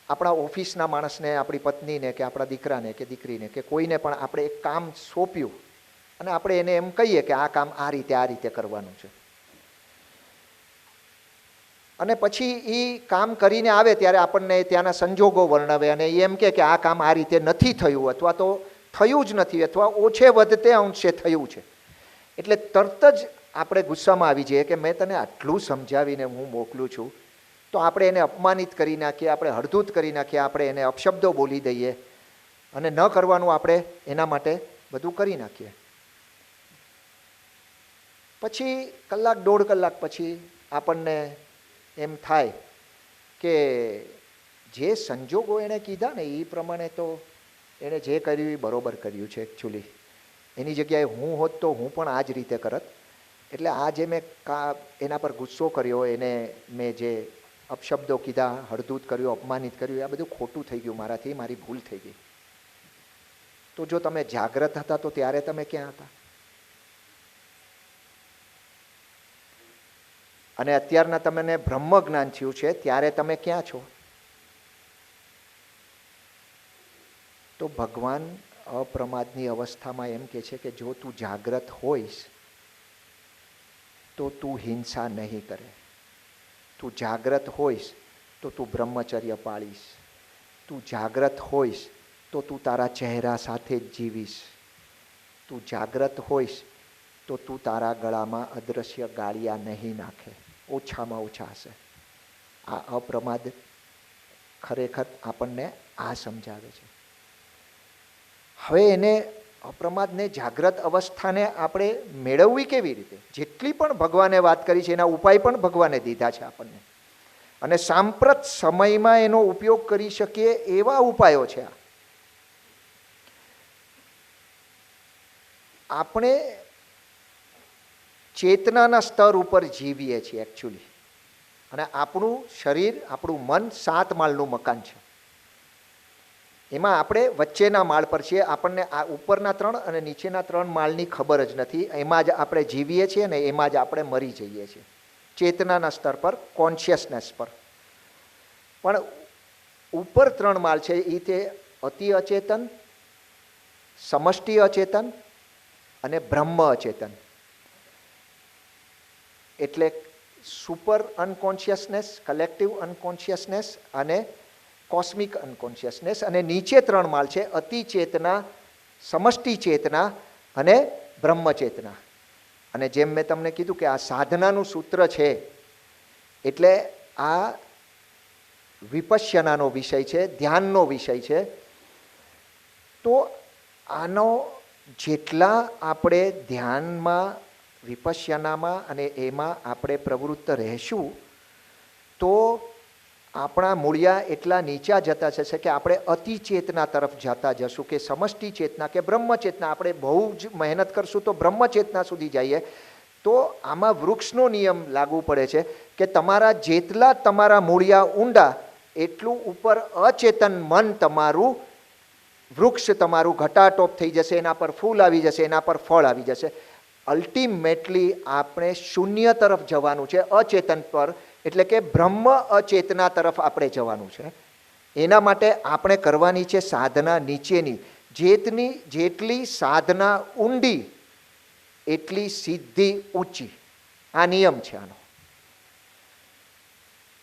આપણા ઓફિસના માણસને, આપણી પત્નીને કે આપણા દીકરાને કે દીકરીને કે કોઈને પણ આપણે એક કામ સોંપ્યું અને આપણે એને એમ કહીએ કે આ કામ આ રીતે કરવાનું છે. અને પછી એ કામ કરીને આવે ત્યારે આપણને ત્યાંના સંજોગો વર્ણવે અને એમ કે આ કામ આ રીતે નથી થયું, અથવા તો થયું જ નથી, અથવા ઓછે વધતે અંશે થયું છે. એટલે તરત જ આપણે ગુસ્સામાં આવી જઈએ કે મેં તને આટલું સમજાવીને હું મોકલું છું, તો આપણે એને અપમાનિત કરી નાખીએ, આપણે હળધૂત કરી નાખીએ, આપણે એને અપશબ્દો બોલી દઈએ અને ન કરવાનું આપણે એના માટે બધું કરી નાખીએ. પછી કલાક 1.5 કલાક પછી આપણને એમ થાય કે જે સંજોગો એણે કીધા ને એ પ્રમાણે તો એણે જે કર્યું એ બરોબર કર્યું છે. એકચ્યુઅલી એની જગ્યાએ હું હોત તો હું પણ આ જ રીતે કરત. એટલે આ જે મેં એના પર ગુસ્સો કર્યો, એને મેં જે અપશબ્દો કીધા, હળધૂત કર્યું, અપમાનિત કર્યું, આ બધું ખોટું થઈ ગયું મારાથી, મારી ભૂલ થઈ ગઈ. તો જો તમે જાગ્રત હતા તો ત્યારે તમે ક્યાં હતા? અને અત્યારના તમને બ્રહ્મ જ્ઞાન થયું છે ત્યારે તમે ક્યાં છો? તો ભગવાન અપ્રમાદની અવસ્થામાં એમ કહે છે કે જો તું જાગ્રત હોઈશ તો તું હિંસા નહીં કરે, તું જાગ્રત હોઈશ તો તું બ્રહ્મચર્ય પાળીશ, તું જાગ્રત હોઈશ તો તું તારા ચહેરા સાથે જ જીવીશ, તું જાગ્રત હોઈશ તો તું તારા ગળામાં અદૃશ્ય ગાળિયા નહીં નાખે, ઓછામાં ઓછા હશે. આ અપ્રમાદ ખરેખર આપણને આ સમજાવે છે. હવે એને અપ્રમાદને જાગ્રત અવસ્થાને આપણે મેળવવી કેવી રીતે? જેટલી પણ ભગવાને વાત કરી છે એના ઉપાય પણ ભગવાને દીધા છે આપણને, અને સાંપ્રત સમયમાં એનો ઉપયોગ કરી શકીએ એવા ઉપાયો છે. આપણે ચેતનાના સ્તર ઉપર જીવીએ છીએ એકચ્યુઅલી, અને આપણું શરીર, આપણું મન 7 માળનું મકાન છે. એમાં આપણે વચ્ચેના માળ પર છીએ. આપણને આ ઉપરના 3 અને નીચેના 3 માળની ખબર જ નથી. એમાં જ આપણે જીવીએ છીએ અને એમાં જ આપણે મરી જઈએ છીએ, ચેતનાના સ્તર પર, કોન્શિયસનેસ પર. પણ ઉપર 3 માળ છે એ તે અતિ અચેતન, સમષ્ટિ અચેતન અને બ્રહ્મ અચેતન. એટલે સુપર અનકોન્શિયસનેસ, કલેક્ટિવ અનકોન્શિયસનેસ અને કોસ્મિક અનકોન્શિયસનેસ. અને નીચે 3 માળ છે અતિ ચેતના, સમષ્ટિ ચેતના અને બ્રહ્મ ચેતના. અને જેમ મેં તમને કીધું કે આ સાધનાનું સૂત્ર છે, એટલે આ વિપશ્યનાનો વિષય છે, ધ્યાનનો વિષય છે. તો આનો જેટલા આપણે ધ્યાનમાં, વિપશ્યનામાં અને એમાં આપણે પ્રવૃત્ત રહેશું તો આપણા મૂળિયા એટલા નીચા જતા જશે કે આપણે અતિ ચેતના તરફ જતા જશું, કે સમષ્ટિ ચેતના કે બ્રહ્મચેતના. આપણે બહુ જ મહેનત કરશું તો બ્રહ્મચેતના સુધી જઈએ. તો આમાં વૃક્ષનો નિયમ લાગુ પડે છે કે તમારા જેટલા તમારા મૂળિયા ઊંડા એટલું ઉપર અચેતન મન તમારું, વૃક્ષ તમારું ઘટાટોપ થઈ જશે, એના પર ફૂલ આવી જશે, એના પર ફળ આવી જશે. અલ્ટિમેટલી આપણે શૂન્ય તરફ જવાનું છે, અચેતન પર, એટલે કે બ્રહ્મ અચેતના તરફ આપણે જવાનું છે. એના માટે આપણે કરવાની છે સાધના નીચેની. જેટલી સાધના ઊંડી એટલી સિદ્ધિ ઊંચી. આ નિયમ છે આનો.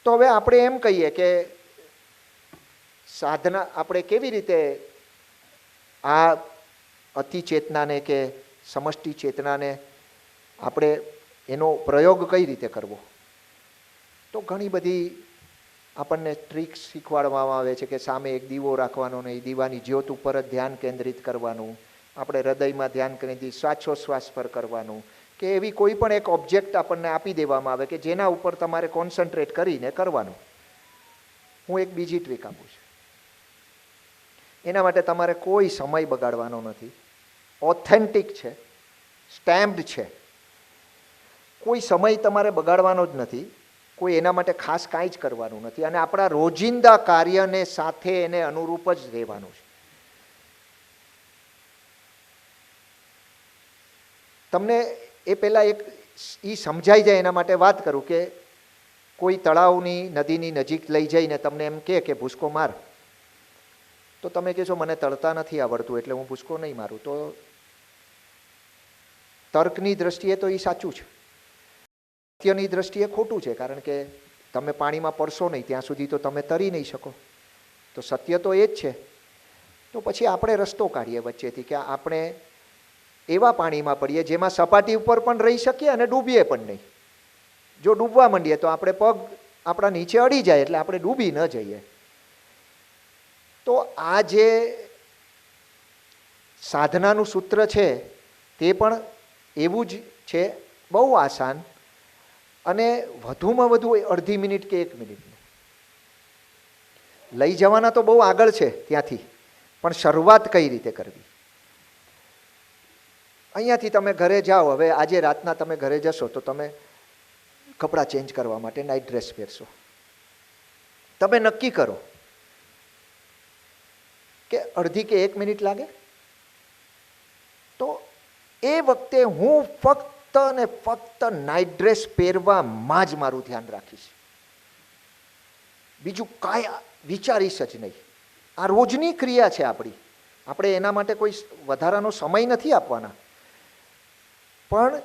તો હવે આપણે એમ કહીએ કે સાધના આપણે કેવી રીતે આ અતિ ચેતનાને કે સમષ્ટિ ચેતનાને આપણે એનો પ્રયોગ કઈ રીતે કરવો? તો ઘણી બધી આપણને ટ્રીક્સ શીખવાડવામાં આવે છે કે સામે એક દીવો રાખવાનો ને એ દીવાની જ્યોત ઉપર જ ધ્યાન કેન્દ્રિત કરવાનું, આપણે હૃદયમાં ધ્યાન કેન્દ્રિત શ્વાસોશ્વાસ પર કરવાનું, કે એવી કોઈ પણ એક ઓબ્જેક્ટ આપણને આપી દેવામાં આવે કે જેના ઉપર તમારે કોન્સન્ટ્રેટ કરીને કરવાનું. હું એક બીજી ટ્રીક આપું છું. એના માટે તમારે કોઈ સમય બગાડવાનો નથી, ઓથેન્ટિક છે, સ્ટેમ્પ્ડ છે. કોઈ સમય તમારે બગાડવાનો જ નથી, કોઈ એના માટે ખાસ કાંઈ જ કરવાનું નથી, અને આપણા રોજિંદા કાર્યને સાથે એને અનુરૂપ જ રહેવાનું છે. તમને એ પહેલાં એક એ સમજાઈ જાય એના માટે વાત કરું કે કોઈ તળાવની, નદીની નજીક લઈ જઈને તમને એમ કે ભૂસકો માર, તો તમે કહેશો મને તળતા નથી આવડતું એટલે હું ભૂસકો નહીં મારું. તો તર્કની દ્રષ્ટિએ તો એ સાચું છે, સત્યની દ્રષ્ટિએ ખોટું છે, કારણ કે તમે પાણીમાં પડશો નહીં ત્યાં સુધી તો તમે તરી નહીં શકો. તો સત્ય તો એ જ છે. તો પછી આપણે રસ્તો કાઢીએ વચ્ચેથી કે આપણે એવા પાણીમાં પડીએ જેમાં સપાટી ઉપર પણ રહી શકીએ અને ડૂબીએ પણ નહીં. જો ડૂબવા માંડીએ તો આપણે પગ આપણા નીચે અડી જાય એટલે આપણે ડૂબી ન જઈએ. તો આ જે સાધનાનું સૂત્ર છે તે પણ એવું જ છે, બહુ આસાન, અને વધુમાં વધુ અડધી મિનિટ કે 1 મિનિટ. લઈ જવાના તો બહુ આગળ છે ત્યાંથી, પણ શરૂઆત કઈ રીતે કરવી? અહીંયાથી તમે ઘરે જાઓ, હવે આજે રાતના તમે ઘરે જશો તો તમે કપડાં ચેન્જ કરવા માટે નાઇટ ડ્રેસ પહેરશો. તમે નક્કી કરો કે અડધી કે 1 મિનિટ લાગે, તો એ વખતે હું ફક્ત ને ફક્ત નાઇટ ડ્રેસ પહેરવામાં જ મારું ધ્યાન રાખીશ, બીજું કાંઈ વિચારીશ જ નહીં. આ રોજની ક્રિયા છે આપણી, આપણે એના માટે કોઈ વધારાનો સમય નથી આપવાના. પણ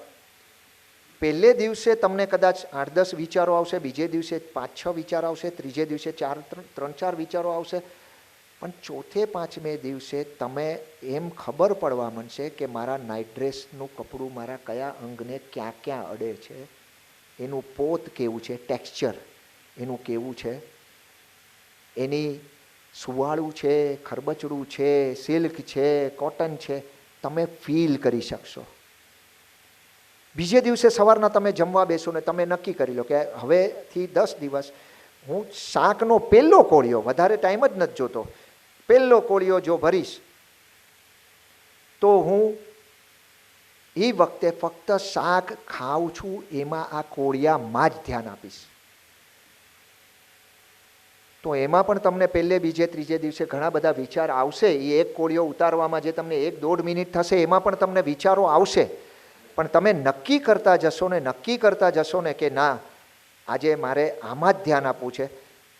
પહેલે દિવસે તમને કદાચ 8-10 વિચારો આવશે, બીજે દિવસે 5-6 વિચારો આવશે, ત્રીજે દિવસે 3-4 વિચારો આવશે, પણ ચોથે 5મે દિવસે તમે એમ ખબર પડવા માંડશે કે મારા નાઇટ ડ્રેસનું કપડું મારા કયા અંગને ક્યાં ક્યાં અડે છે, એનું પોત કેવું છે, ટેક્સચર એનું કેવું છે, એની સુવાળું છે, ખરબચડું છે, સિલ્ક છે, કોટન છે, તમે ફીલ કરી શકશો. બીજે દિવસે સવારના તમે જમવા બેસો ને તમે નક્કી કરી લો કે હવેથી 10 દિવસ હું શાકનો પહેલો કોળિયો, વધારે ટાઈમ જ નથી જોતો, પહેલો કોળિયો જો ભરીશ તો હું એ વખતે ફક્ત શાક ખાઉં છું એમાં આ કોળિયામાં જ ધ્યાન આપીશ. તો એમાં પણ તમને પહેલે બીજે ત્રીજે દિવસે ઘણા બધા વિચાર આવશે. એ એક કોળિયો ઉતારવામાં જે તમને 1-1.5 મિનિટ થશે એમાં પણ તમને વિચારો આવશે. પણ તમે નક્કી કરતા જશો ને કે ના આજે મારે આમાં જ ધ્યાન આપવું છે,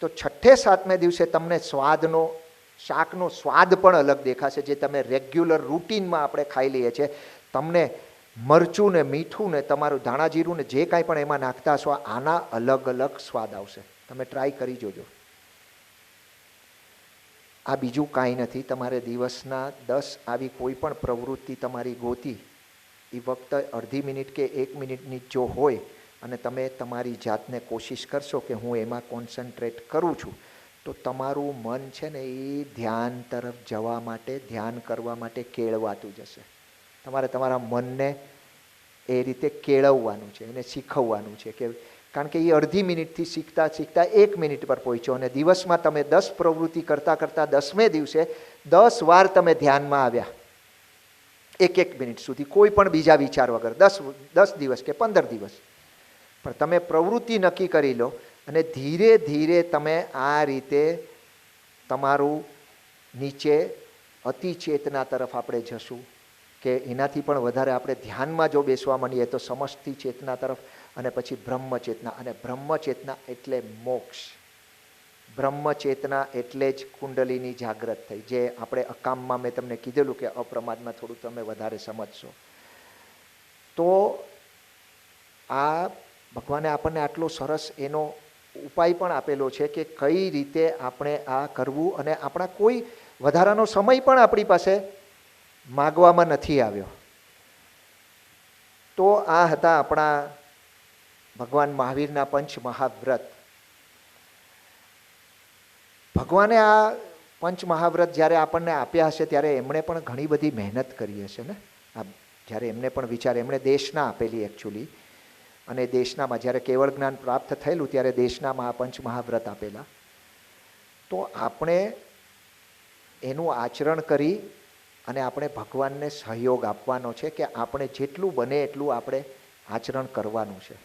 તો 6-7 દિવસે તમને શાકનો સ્વાદ પણ અલગ દેખાશે. જે તમે રેગ્યુલર રૂટીનમાં આપણે ખાઈ લઈએ છીએ, તમને મરચું ને મીઠું ને તમારું ધાણા જીરું ને જે કાંઈ પણ એમાં નાખતા હશો, આના અલગ અલગ સ્વાદ આવશે. તમે ટ્રાય કરી જોજો. આ બીજું કાંઈ નથી. તમારે દિવસના 10 આવી કોઈ પણ પ્રવૃત્તિ તમારી ગોતી, એ ફક્ત અડધી મિનિટ કે 1 મિનિટની જો હોય અને તમે તમારી જાતને કોશિશ કરશો કે હું એમાં કોન્સન્ટ્રેટ કરું છું, તો તમારું મન છે ને એ ધ્યાન તરફ જવા માટે, ધ્યાન કરવા માટે કેળવાતું જશે. તમારે તમારા મનને એ રીતે કેળવવાનું છે, એને શીખવવાનું છે કે કારણ કે એ અડધી મિનિટથી શીખતા 1 મિનિટ પર પહોંચ્યો અને દિવસમાં તમે 10 પ્રવૃત્તિ કરતાં 10મે દિવસે 10 વાર તમે ધ્યાનમાં આવ્યા 1 મિનિટ સુધી, કોઈ પણ બીજા વિચાર વગર, 10 દિવસ કે 15 દિવસ. પણ તમે પ્રવૃત્તિ નક્કી કરી લો અને ધીરે ધીરે તમે આ રીતે તમારું નીચે અતિ ચેતના તરફ આપણે જશું કે એનાથી પણ વધારે આપણે ધ્યાનમાં જો બેસવા માંડીએ તો સમષ્ટિ ચેતના તરફ, અને પછી બ્રહ્મચેતના. અને બ્રહ્મચેતના એટલે મોક્ષ. બ્રહ્મચેતના એટલે જ કુંડલીની જાગૃત થઈ, જે આપણે અકામમાં મેં તમને કીધેલું કે અપ્રમાદમાં થોડું તમે વધારે સમજશો. તો આ ભગવાને આપણને આટલો સરસ એનો ઉપાય પણ આપેલો છે કે કઈ રીતે આપણે આ કરવું, અને આપણા કોઈ વધારાનો સમય પણ આપણી પાસે માગવામાં નથી આવ્યો. તો આ હતા આપણા ભગવાન મહાવીરના પંચ મહાવ્રત. ભગવાને આ પંચ મહાવ્રત જ્યારે આપણને આપ્યા હશે ત્યારે એમણે પણ ઘણી બધી મહેનત કરી હશે ને. આ જ્યારે એમને પણ વિચાર, એમણે દેશના આપેલી એકચ્યુઅલી, અને દેશનામાં જ્યારે કેવળ જ્ઞાન પ્રાપ્ત થયેલું ત્યારે દેશનામાં આ પંચ મહાવ્રત આપેલા. તો આપણે એનું આચરણ કરી અને આપણે ભગવાનને સહયોગ આપવાનો છે કે આપણે જેટલું બને એટલું આપણે આચરણ કરવાનું છે.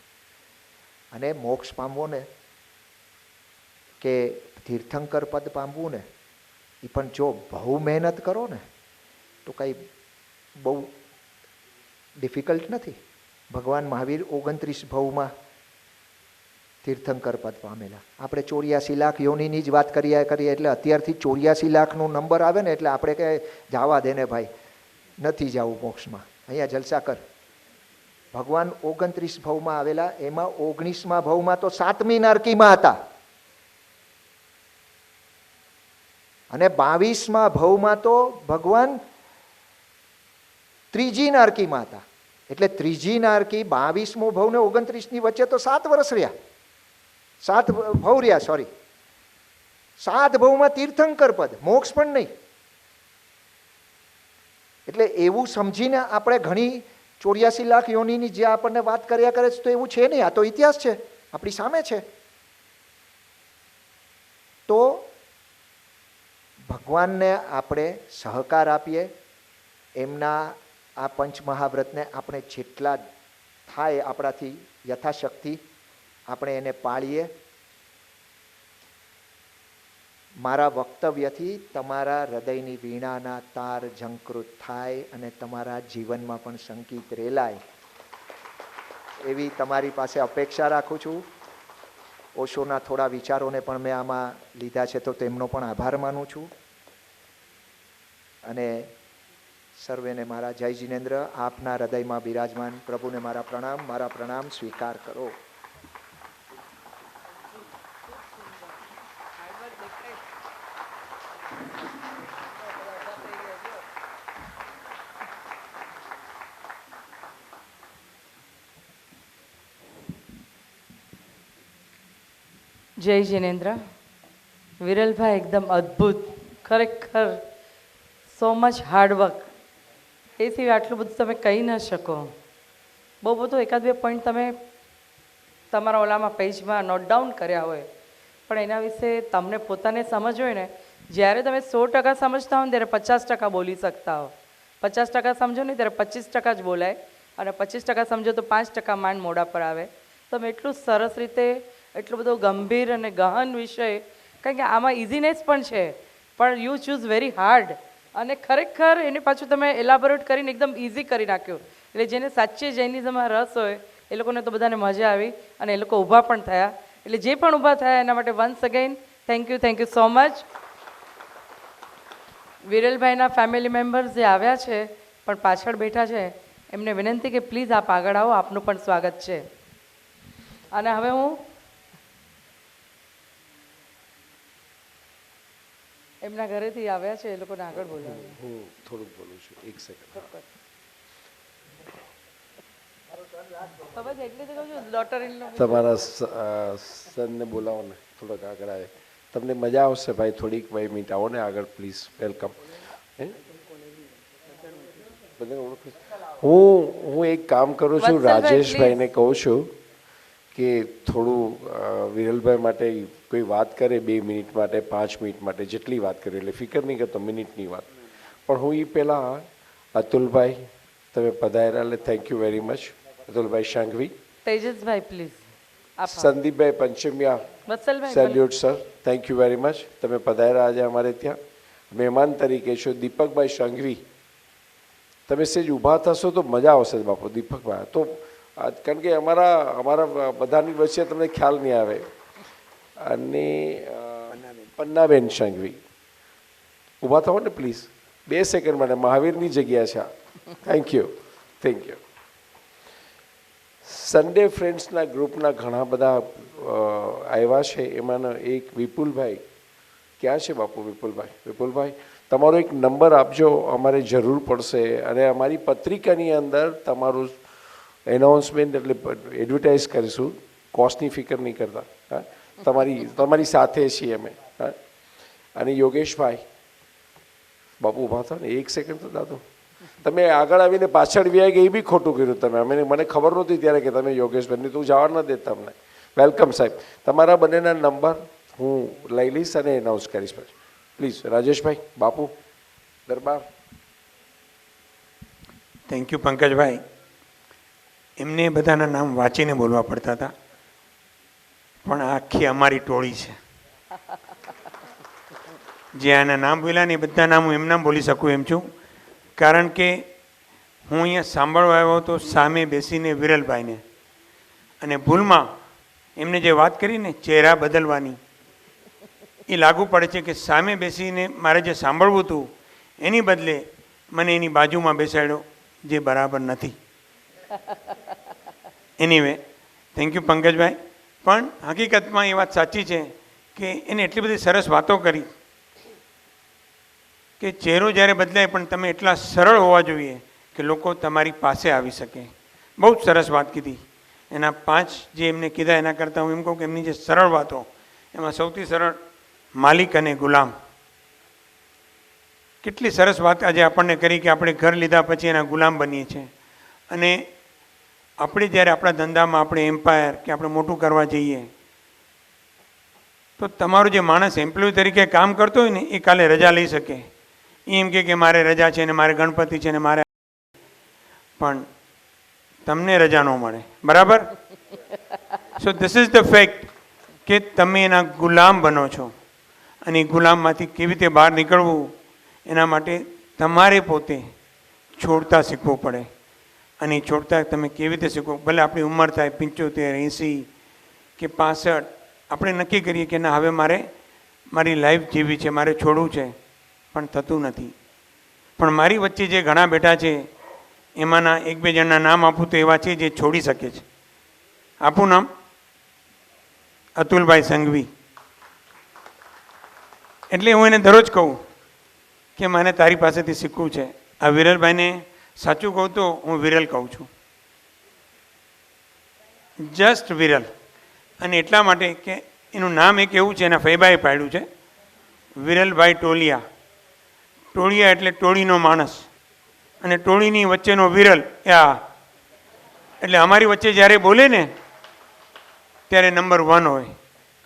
અને મોક્ષ પામવો ને કે તીર્થંકર પદ પામવું ને, એ પણ જો બહુ મહેનત કરો ને તો કંઈ બહુ ડિફિકલ્ટ નથી. ભગવાન મહાવીર 29 ભવમાં તીર્થંકર પદ પામેલા. આપણે 84 લાખ યોનિની જ વાત કરીએ એટલે અત્યારથી 84 લાખનો નંબર આવે ને એટલે આપણે કે જવા દે ને ભાઈ, નથી જવું મોક્ષમાં, અહીંયા જલસા કર. ભગવાન 29 ભવમાં આવેલા, એમાં 19મા ભવમાં તો 7મી નારકીમાં હતા, અને 22મા ભવમાં તો ભગવાન 3જી નારકીમાં હતા. એટલે 3જી નારકી, 22મો ભવ ને 29ની વચ્ચે તો 7 વર્ષ રહ્યા, 7 ભવ રહ્યા, સોરી 7 ભવમાં તીર્થંકર પદ, મોક્ષ પણ નહીં. એટલે એવું સમજીને આપણે ઘણી 84 લાખ યોનિની જે આપણને વાત કર્યા કરે છે તો એવું છે નહીં, આ તો ઇતિહાસ છે, આપણી સામે છે. તો ભગવાનને આપણે સહકાર આપીએ, એમના આ પંચ મહાવ્રતને આપણે જેટલા થાય આપણાથી યથાશક્તિ આપણે એને પાળીએ. મારા વક્તવ્યથી તમારા હૃદયની વીણાના તાર ઝંકૃત થાય અને તમારા જીવનમાં પણ સંગીત રેલાય એવી તમારી પાસે અપેક્ષા રાખું છું. ઓશોના થોડા વિચારોને પણ મેં આમાં લીધા છે તો તેમનો પણ આભાર માનું છું. અને સર્વેને મારા જય જિનેન્દ્ર. આપના હૃદયમાં બિરાજમાન પ્રભુને મારા પ્રણામ સ્વીકાર કરો. જય જિનેન્દ્ર. વિરલભાઈ એકદમ અદ્ભુત, ખરેખર સો મચ હાર્ડવર્ક. એ સિવાય આટલું બધું તમે કહી ન શકો. બહુ બધું એકાદ બે પોઈન્ટ તમે તમારા ઓલામાં પેજમાં નોટ ડાઉન કર્યા હોય, પણ એના વિશે તમને પોતાને સમજ હોય ને, જ્યારે તમે 100% સમજતા હો ને ત્યારે 50% બોલી શકતા હો. 50% સમજો ને ત્યારે 25% જ બોલાય, અને 25% સમજો તો 5% માંડ મોઢા પર આવે. તમે એટલું સરસ રીતે, એટલું બધું ગંભીર અને ગહન વિષય, કારણ કે આમાં ઇઝીનેસ પણ છે, પણ યુ ચૂઝ વેરી હાર્ડ, અને ખરેખર એને પાછું તમે એલાબોરેટ કરીને એકદમ ઇઝી કરી નાખ્યું. એટલે જેને સાચે જૈનિઝમમાં રસ હોય એ લોકોને તો બધાને મજા આવી, અને એ લોકો ઊભા પણ થયા. એટલે જે પણ ઊભા થયા એના માટે once again thank you so much. વિરલભાઈના ફેમિલી મેમ્બર્સ જે આવ્યા છે પણ પાછળ બેઠા છે, એમને વિનંતી કે પ્લીઝ આપ આગળ આવો, આપનું પણ સ્વાગત છે. અને હવે હું એમના ઘરેથી આવ્યા છે એ લોકોને આગળ બોલાવું. હું થોડુંક બોલું છું, એક સેકન્ડ. એટલે તો કહું છું ડોટર ઇન લો. તમારા સનને બોલાવો ને, થોડોક આગળ આવે. તમને મજા આવશે ભાઈ, થોડીક 2 મિનિટ આવો ને આગળ પ્લીઝ. વેલકમ. હું એક કામ કરું છું, રાજેશભાઈને કહું છું કે થોડું વિરલભાઈ માટે કોઈ વાત કરે 2 મિનિટ માટે, 5 મિનિટ માટે, જેટલી વાત કરે, એટલે ફિકર નહીં કરતો મિનિટની વાત. પણ હું એ પહેલાં અતુલભાઈ, તમે પધાર્યા એટલે thank you very much. Atulbhai Sanghavi. Tejasbhai please. Sandeepbhai Panchamiya, Vatsalbhai salute sir, thank you very much. તમે પધાર્યા આજે અમારે ત્યાં મહેમાન તરીકે છો. દીપકભાઈ શાંઘવી, તમે સેજ ઊભા થશો તો મજા આવશે બાપુ. દીપકભાઈ તો કારણ કે અમારા બધાની વચ્ચે તમને ખ્યાલ નહીં આવે. અને પન્નાબેન શાંઘવી, ઊભા થાઓ ને પ્લીઝ 2 સેકન્ડ માટે, મહાવીરની જગ્યા છે. Thank you. સન્ડે ફ્રેન્ડ્સના ગ્રુપના ઘણા બધા આવ્યા છે, એમાંનો એક વિપુલભાઈ. ક્યાં છે બાપુ વિપુલભાઈ? તમારો એક નંબર આપજો, અમારે જરૂર પડશે. અને અમારી પત્રિકાની અંદર તમારું એનાઉન્સમેન્ટ એટલે એડવર્ટાઇઝ કરીશું, કોસ્ટની ફિકર નહીં કરતા. હા, તમારી સાથે છીએ અમે. હા, અને યોગેશભાઈ, બાપુ ઊભા થાઓ ને 1 સેકન્ડ તો દાદો. તમે આગળ આવીને પાછળ વ્યાય ગયા એ બી ખોટું કર્યું તમે. મને ખબર નહોતી ત્યારે કે તમે યોગેશભાઈને તું જવા ન દે તમને. વેલકમ સાહેબ. તમારા બંનેના નંબર હું લઈ લઈશ અને એનાઉન્સ કરીશ પછી. Please Rajeshbhai, Bapu Darbar. Thank you Pankajbhai. એમને બધાના નામ વાંચીને બોલવા પડતા હતા, પણ આખી અમારી ટોળી છે જે આના નામ બોલ્યા ને એ બધા નામ હું એમના બોલી શકું એમ છું. કારણ કે હું અહીંયા સાંભળવા આવ્યો હતો સામે બેસીને વિરલભાઈને, અને ભૂલમાં એમને જે વાત કરી ને ચહેરા બદલવાની, એ લાગુ પડે છે કે સામે બેસીને મારે જે સાંભળવું હતું એની બદલે મને એની બાજુમાં બેસાડ્યો, જે બરાબર નથી. Anyway thank you Pankajbhai. પણ હકીકતમાં એ વાત સાચી છે કે એને એટલી બધી સરસ વાતો કરી કે ચહેરો જ્યારે બદલાય પણ તમે એટલા સરળ હોવા જોઈએ કે લોકો તમારી પાસે આવી શકે. બહુ જ સરસ વાત કીધી. એના 5 જે એમને કીધા એના કરતાં હું એમ કહું કે એમની જે સરળ વાતો, એમાં સૌથી સરળ માલિક અને ગુલામ. કેટલી સરસ વાત આજે આપણને કરી કે આપણે ઘર લીધા પછી એના ગુલામ બનીએ છીએ. અને આપણે જ્યારે આપણા ધંધામાં આપણે એમ્પાયર કે આપણે મોટું કરવા જઈએ તો તમારો જે માણસ એમ્પ્લોય તરીકે કામ કરતો હોય ને એ કાલે રજા લઈ શકે. એમ કે મારે રજા છે ને મારે ગણપતિ છે ને મારે, પણ તમને રજા ન મળે. બરાબર? So this is the fact કે તમે એના ગુલામ બનો છો. અને એ ગુલામમાંથી કેવી રીતે બહાર નીકળવું એના માટે તમારે પોતે છોડતા શીખવું પડે. અને એ છોડતા તમે કેવી રીતે શીખો? ભલે આપણી ઉંમર થાય 75, 80 કે 65, આપણે નક્કી કરીએ કે ના હવે મારી લાઈફ જીવી છે, મારે છોડવું છે, પણ થતું નથી. પણ મારી વચ્ચે જે ઘણા બેઠા છે એમાંના 1-2 જણના નામ આપું તો એવા છે જે છોડી શકે છે. આપું નામ? અતુલભાઈ સંઘવી. એટલે હું એને દરરોજ કહું કે મને તારી પાસેથી શીખવું છે. આ વિરલભાઈને સાચું કહું તો હું વિરલ કહું છું, જસ્ટ વિરલ. અને એટલા માટે કે એનું નામ એક એવું છે, એના ફૈબાએ પાડ્યું છે વિરલભાઈ ટોળિયા. ટોળિયા એટલે ટોળીનો માણસ, અને ટોળીની વચ્ચેનો વિરલ એ આ. એટલે અમારી વચ્ચે જ્યારે બોલે ને ત્યારે નંબર 1 હોય,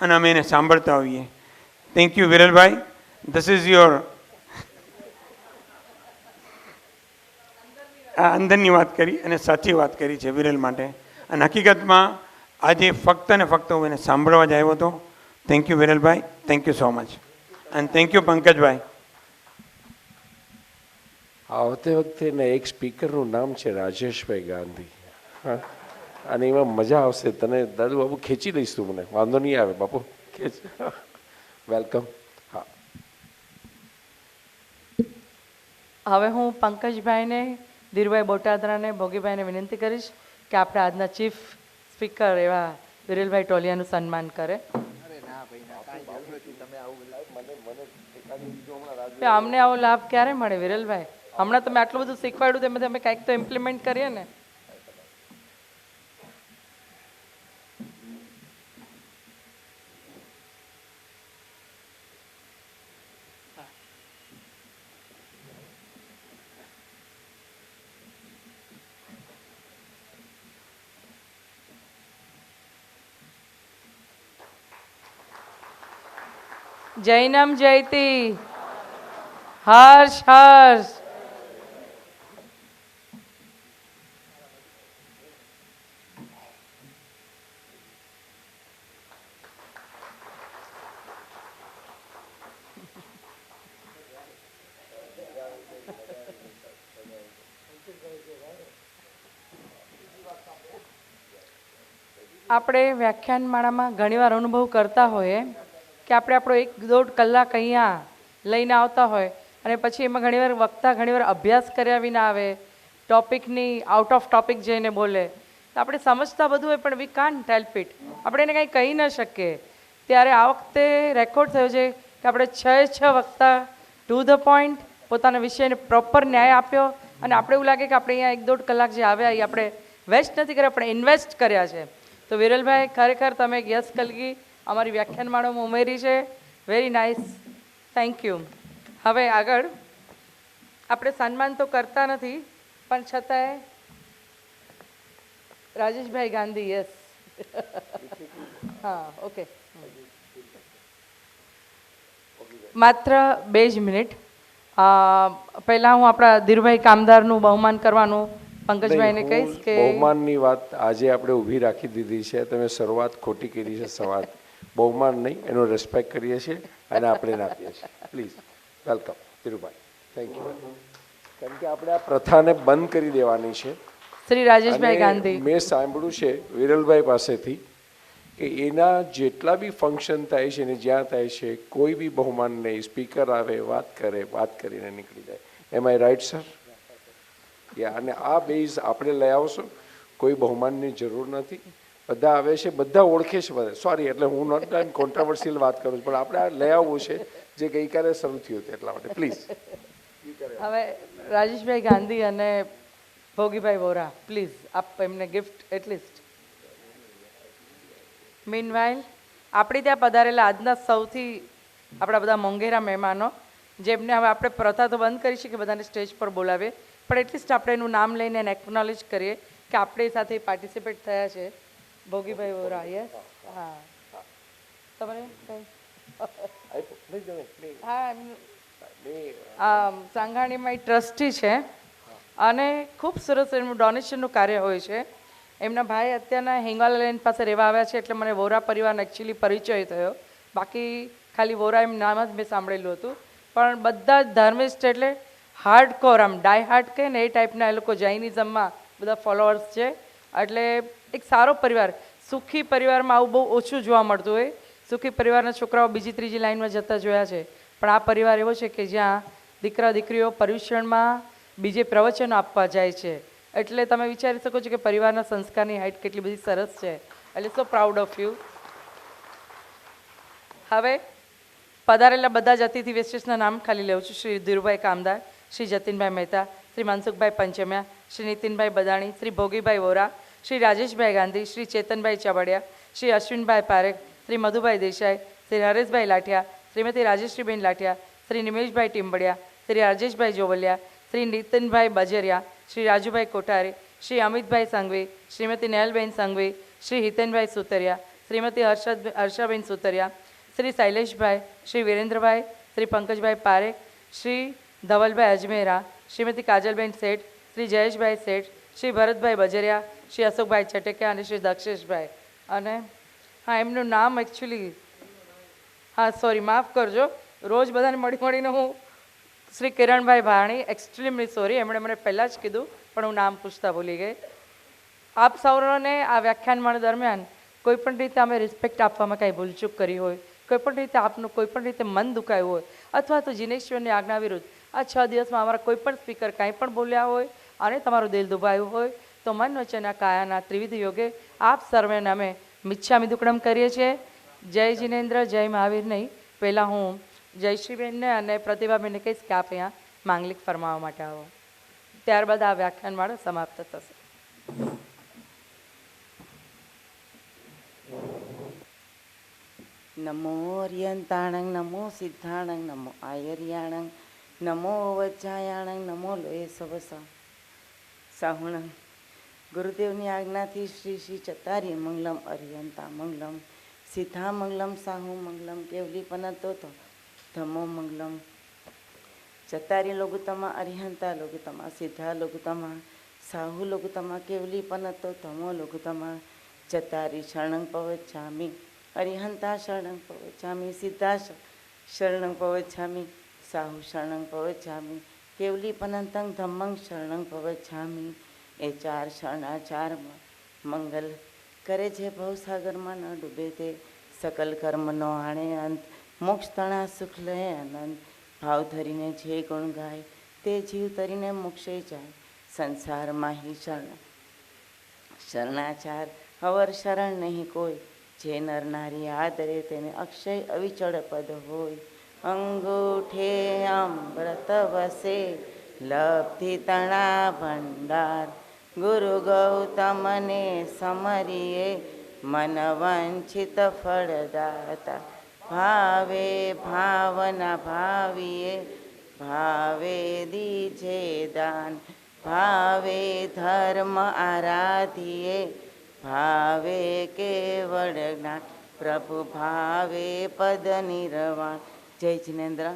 અને અમે એને સાંભળતા હોઈએ. Thank you Viralbhai. This is your. આ અંદરની વાત કરી અને સાચી વાત કરી છે વિરલ માટે. અને હકીકતમાં આજે ફક્ત ને ફક્ત હું એને સાંભળવા જ આવ્યો હતો. Thank you Viralbhai. Thank you so much. અને થેન્ક યુ પંકજભાઈ. આવતે વખતે ને એક સ્પીકરનું નામ છે રાજેશભાઈ ગાંધી. હા, અને એમાં મજા આવશે. તને દાદુ બાબુ ખેંચી લઈશ તું, મને વાંધો નહીં આવે બાપુ, ખેંચ. વેલકમ. હા, હવે હું પંકજભાઈને, ધીરુભાઈ બોટાદરાને, ભોગીભાઈને વિનંતી કરીશ કે આપણે આજના ચીફ સ્પીકર એવા વિરલભાઈ ટોલિયાનું સન્માન કરે. અમને આવો લાભ ક્યારે મળે વિરલભાઈ? હમણાં તમે આટલું બધું શીખવાડ્યું, તેમાં તમે કંઈક તો ઇમ્પ્લિમેન્ટ કરીએ ને. જૈનમ જયતી, હર્ષ હર્ષ. આપણે વ્યાખ્યાનમાળામાં ઘણીવાર અનુભવ કરતા હોઈએ કે આપણે આપણો 1-1.5 કલાક અહીંયા લઈને આવતા હોય, અને પછી એમાં ઘણીવાર વક્તા ઘણીવાર અભ્યાસ કર્યા વિના આવે, ટોપિકની આઉટ ઓફ ટોપિક જઈને બોલે. તો આપણે સમજતા બધું હોય, પણ વી કાન્ટ હેલ્પ ઇટ. આપણે એને કંઈ કહી ન શકીએ. ત્યારે આ વખતે રેકોર્ડ થયો છે કે આપણે 6 વક્તા ટુ ધ પોઈન્ટ પોતાના વિષયને પ્રોપર ન્યાય આપ્યો. અને આપણે એવું લાગે કે આપણે અહીંયા 1-1.5 કલાક જે આવ્યા એ આપણે વેસ્ટ નથી કર્યા, આપણે ઇન્વેસ્ટ કર્યા છે. તો વિરલભાઈ, ખરેખર તમે યસ કલગી અમારી વ્યાખ્યાનમાળામાં ઉમેરી છે. Very nice, thank you. હવે આગળ આપણે સન્માન તો કરતા નથી, પણ છતાંય રાજેશભાઈ ગાંધી. યસ, હા, ઓકે. માત્ર 2 જ મિનિટ. પહેલાં હું આપણા ધીરુભાઈ કામદારનું બહુમાન કરવાનું પંકજભાઈને કહીશ કે બહુમાનની વાત આજે આપણે ઊભી રાખી દીધી છે. તમે શરૂઆત ખોટી કરી છે. સવાલ બહુમાન નહીં, એનો રિસ્પેક્ટ કરીએ છીએ અને આપણે આપીએ છીએ. Please welcome Dhirubhai. Thank you. કારણ કે આપણે આ પ્રથાને બંધ કરી દેવાની છે. શ્રી રાજેશભાઈ ગાંધી, મેં સાંભળ્યું છે વિરલભાઈ પાસેથી કે એના જેટલા બી ફંક્શન થાય છે ને જ્યાં થાય છે, કોઈ બી બહુમાન નહીં, સ્પીકર આવે, વાત કરે, વાત કરીને નીકળી જાય. એમ આઈ રાઈટ સર? અને આ બેઝ આપણે લઈ આવશો, કોઈ બહુમાનની જરૂર નથી. બધા આવે છે, બધા ઓળખે છે. બધા સોરી, એટલે હું નોટ ટાઈમ કોન્ટ્રાવર્સિયલ વાત કરું છું, પણ આપણે આ લઈ આવવું છે જે ગઈકાલે શરૂ થયું હતું, એટલા માટે પ્લીઝ. હવે રાજેશભાઈ ગાંધી અને ભોગીભાઈ વોરા, પ્લીઝ આપ એમને ગિફ્ટ એટલીસ્ટ. મીનવાઇલ આપણી ત્યાં પધારેલા આજના સૌથી આપણા બધા મોંઘેરા મહેમાનો, જેમને હવે આપણે પ્રથા તો બંધ કરી છે કે બધાને સ્ટેજ પર બોલાવીએ, પણ એટલીસ્ટ આપણે એનું નામ લઈને એને એકનોલેજ કરીએ કે આપણે સાથે પાર્ટિસિપેટ થયા છે. ભોગીભાઈ વોરા, યસ. હા, તમારે હા, સાંઘાણીમાં ટ્રસ્ટી છે અને ખૂબ સરસ એનું ડોનેશનનું કાર્ય હોય છે. એમના ભાઈ અત્યારના હિંગવાલા લેન પાસે રહેવા આવ્યા છે, એટલે મને વોરા પરિવારનો એકચ્યુઅલી પરિચય થયો. બાકી ખાલી વોરા એમ નામ જ મેં સાંભળેલું હતું. પણ બધા જ ધર્મિષ્ઠ, એટલે હાર્ડ કોર, આમ ડાય હાર્ડ કહે ને એ ટાઈપના એ લોકો જૈનિઝમમાં બધા ફોલોઅર્સ છે. એટલે એક સારો પરિવાર. સુખી પરિવારમાં આવું બહુ ઓછું જોવા મળતું હોય. સુખી પરિવારના છોકરાઓ બીજી ત્રીજી લાઈનમાં જતા જોયા છે, પણ આ પરિવાર એવો છે કે જ્યાં દીકરા દીકરીઓ પર્યુષણમાં બીજે પ્રવચનો આપવા જાય છે. એટલે તમે વિચારી શકો છો કે પરિવારના સંસ્કારની હાઇટ કેટલી બધી સરસ છે. એટલે સો પ્રાઉડ ઓફ યુ. હવે પધારેલા બધા જ અતિથિ વિશેષના નામ ખાલી લેવું છું. શ્રી ધીરુભાઈ કામદાર, શ્રી જતીનભાઈ મહેતા, શ્રી મનસુખભાઈ પંચમ્યા, શ્રી નીતિનભાઈ બદાણી, શ્રી ભોગીભાઈ વોરા, શ્રી રાજેશભાઈ ગાંધી, શ્રી ચેતનભાઈ ચાવડિયા, શ્રી અશ્વિનભાઈ પારેખ, શ્રી મધુભાઈ દેસાઈ, શ્રી હરેશભાઈ લાઠિયા, શ્રીમતી રાજેશ્રીબેન લાઠિયા, શ્રી નિમેશભાઈ ટીમ્બડિયા, શ્રી રાજેશભાઈ જોવલિયા, શ્રી નીતિનભાઈ બજરિયા, શ્રી રાજુભાઈ કોઠારી, શ્રી અમિતભાઈ સંઘવી, શ્રીમતી નેહલબેન સંઘવી, શ્રી હિતેનભાઈ સુતરિયા, શ્રીમતી હર્ષાબેન સુતરિયા, શ્રી શૈલેષભાઈ, શ્રી વિરેન્દ્રભાઈ, શ્રી પંકજભાઈ પારેખ, શ્રી ધવલભાઈ અજમેરા, શ્રીમતી કાજલબેન શેઠ, શ્રી જયેશભાઈ શેઠ, શ્રી ભરતભાઈ બજરિયા, શ્રી અશોકભાઈ ચટેકિયા અને શ્રી દક્ષેશભાઈ. અને હા, એમનું નામ એકચ્યુઅલી હા સોરી માફ કરજો, રોજ બધાને મળીને હું શ્રી કિરણભાઈ ભાણી, એક્સ્ટ્રીમલી સોરી, એમણે મને પહેલાં જ કીધું પણ હું નામ પૂછતા ભૂલી ગઈ. આપ સૌને આ વ્યાખ્યાનમાળા દરમિયાન કોઈ પણ રીતે અમે રિસ્પેક્ટ આપવામાં કાંઈ ભૂલચૂક કરી હોય, કોઈ પણ રીતે આપનું કોઈ પણ રીતે મન દુખાયું હોય, અથવા તો જીનેશ્વરની આજ્ઞા વિરુદ્ધ આ 6 દિવસમાં અમારા કોઈ પણ સ્પીકર કાંઈ પણ બોલ્યા હોય અને તમારું દિલ દુભાયું હોય, તો મન વચન કાયાના ત્રિવિધ યોગે આપ સર્વેને અમે મિચ્છામી દુક્કડમ કરીએ છીએ. જય જિનેન્દ્ર, જય મહાવીર. નહીં, પહેલાં હું જયશ્રીબેનને અને પ્રતિભાબેનને કહીશ કે આપ અહીંયા માંગલિક ફરમાવવા માટે આવો. ત્યારબાદ આ વ્યાખ્યાનમાળા સમાપ્ત થશે. નમો અર્યંતાણંગ, નમો સિદ્ધાણંગ, નમો આયર્યાણંગ, નમો વજ્જાયાણંગ, નમો લોહે સવસા સાહુણંગ. ગુરુદેવની આજ્ઞાથી શ્રી શ્રી ચતારી મંગલમ, અર્યંતા મંગલમ, સિદ્ધા મંગલમ, સાહુ મંગલમ, કેવલી પનતો તો ધમો મંગલમ. ચતારી લઘુતમા, અર્યંતા લઘુતમા, સિદ્ધા લઘુતમા, સાહુ લઘુતમા, કેવલી પનતો ધમો લઘુતમા. ચતારી શરણં પવચ્છામિ, અરિહંતા શરણં પવચ્છામિ, સિદ્ધા શરણં પવચ્છામિ, સાહુ શરણં પવચ્છામિ, કેવલી પનંતં ધમ્મં શરણં પવચ્છામિ. એ 4 શરણાચારમાં મંગલ કરે છે, ભવસાગરમાં ન ડૂબે તે, સકલ કર્મનો આણે અંત, મોક્ષ તણા સુખ લે અનંત. ભાવ ધરીને જે ગુણ ગાય તે જીવ તરીને મોક્ષે જાય. સંસારમાં હિ શરણાચાર અવર શરણ નહીં કોઈ, જે નર નારી આદરે તેને અક્ષય અવિચળ પદ હોય. અંગૂઠે અમૃત વસે, લબ્ધિ તણા ભંડાર, ગુરુ ગૌતમને સમરીએ, મન વંચિત ફળદાતા. ભાવે ભાવના ભાવીએ, ભાવે દીજે દાન, ભાવે ધર્મ આરાધીએ, ભાવે કેવળ જ્ઞાન, પ્રભુ ભાવે પદ નિર્વાણ. જય જિનેન્દ્ર.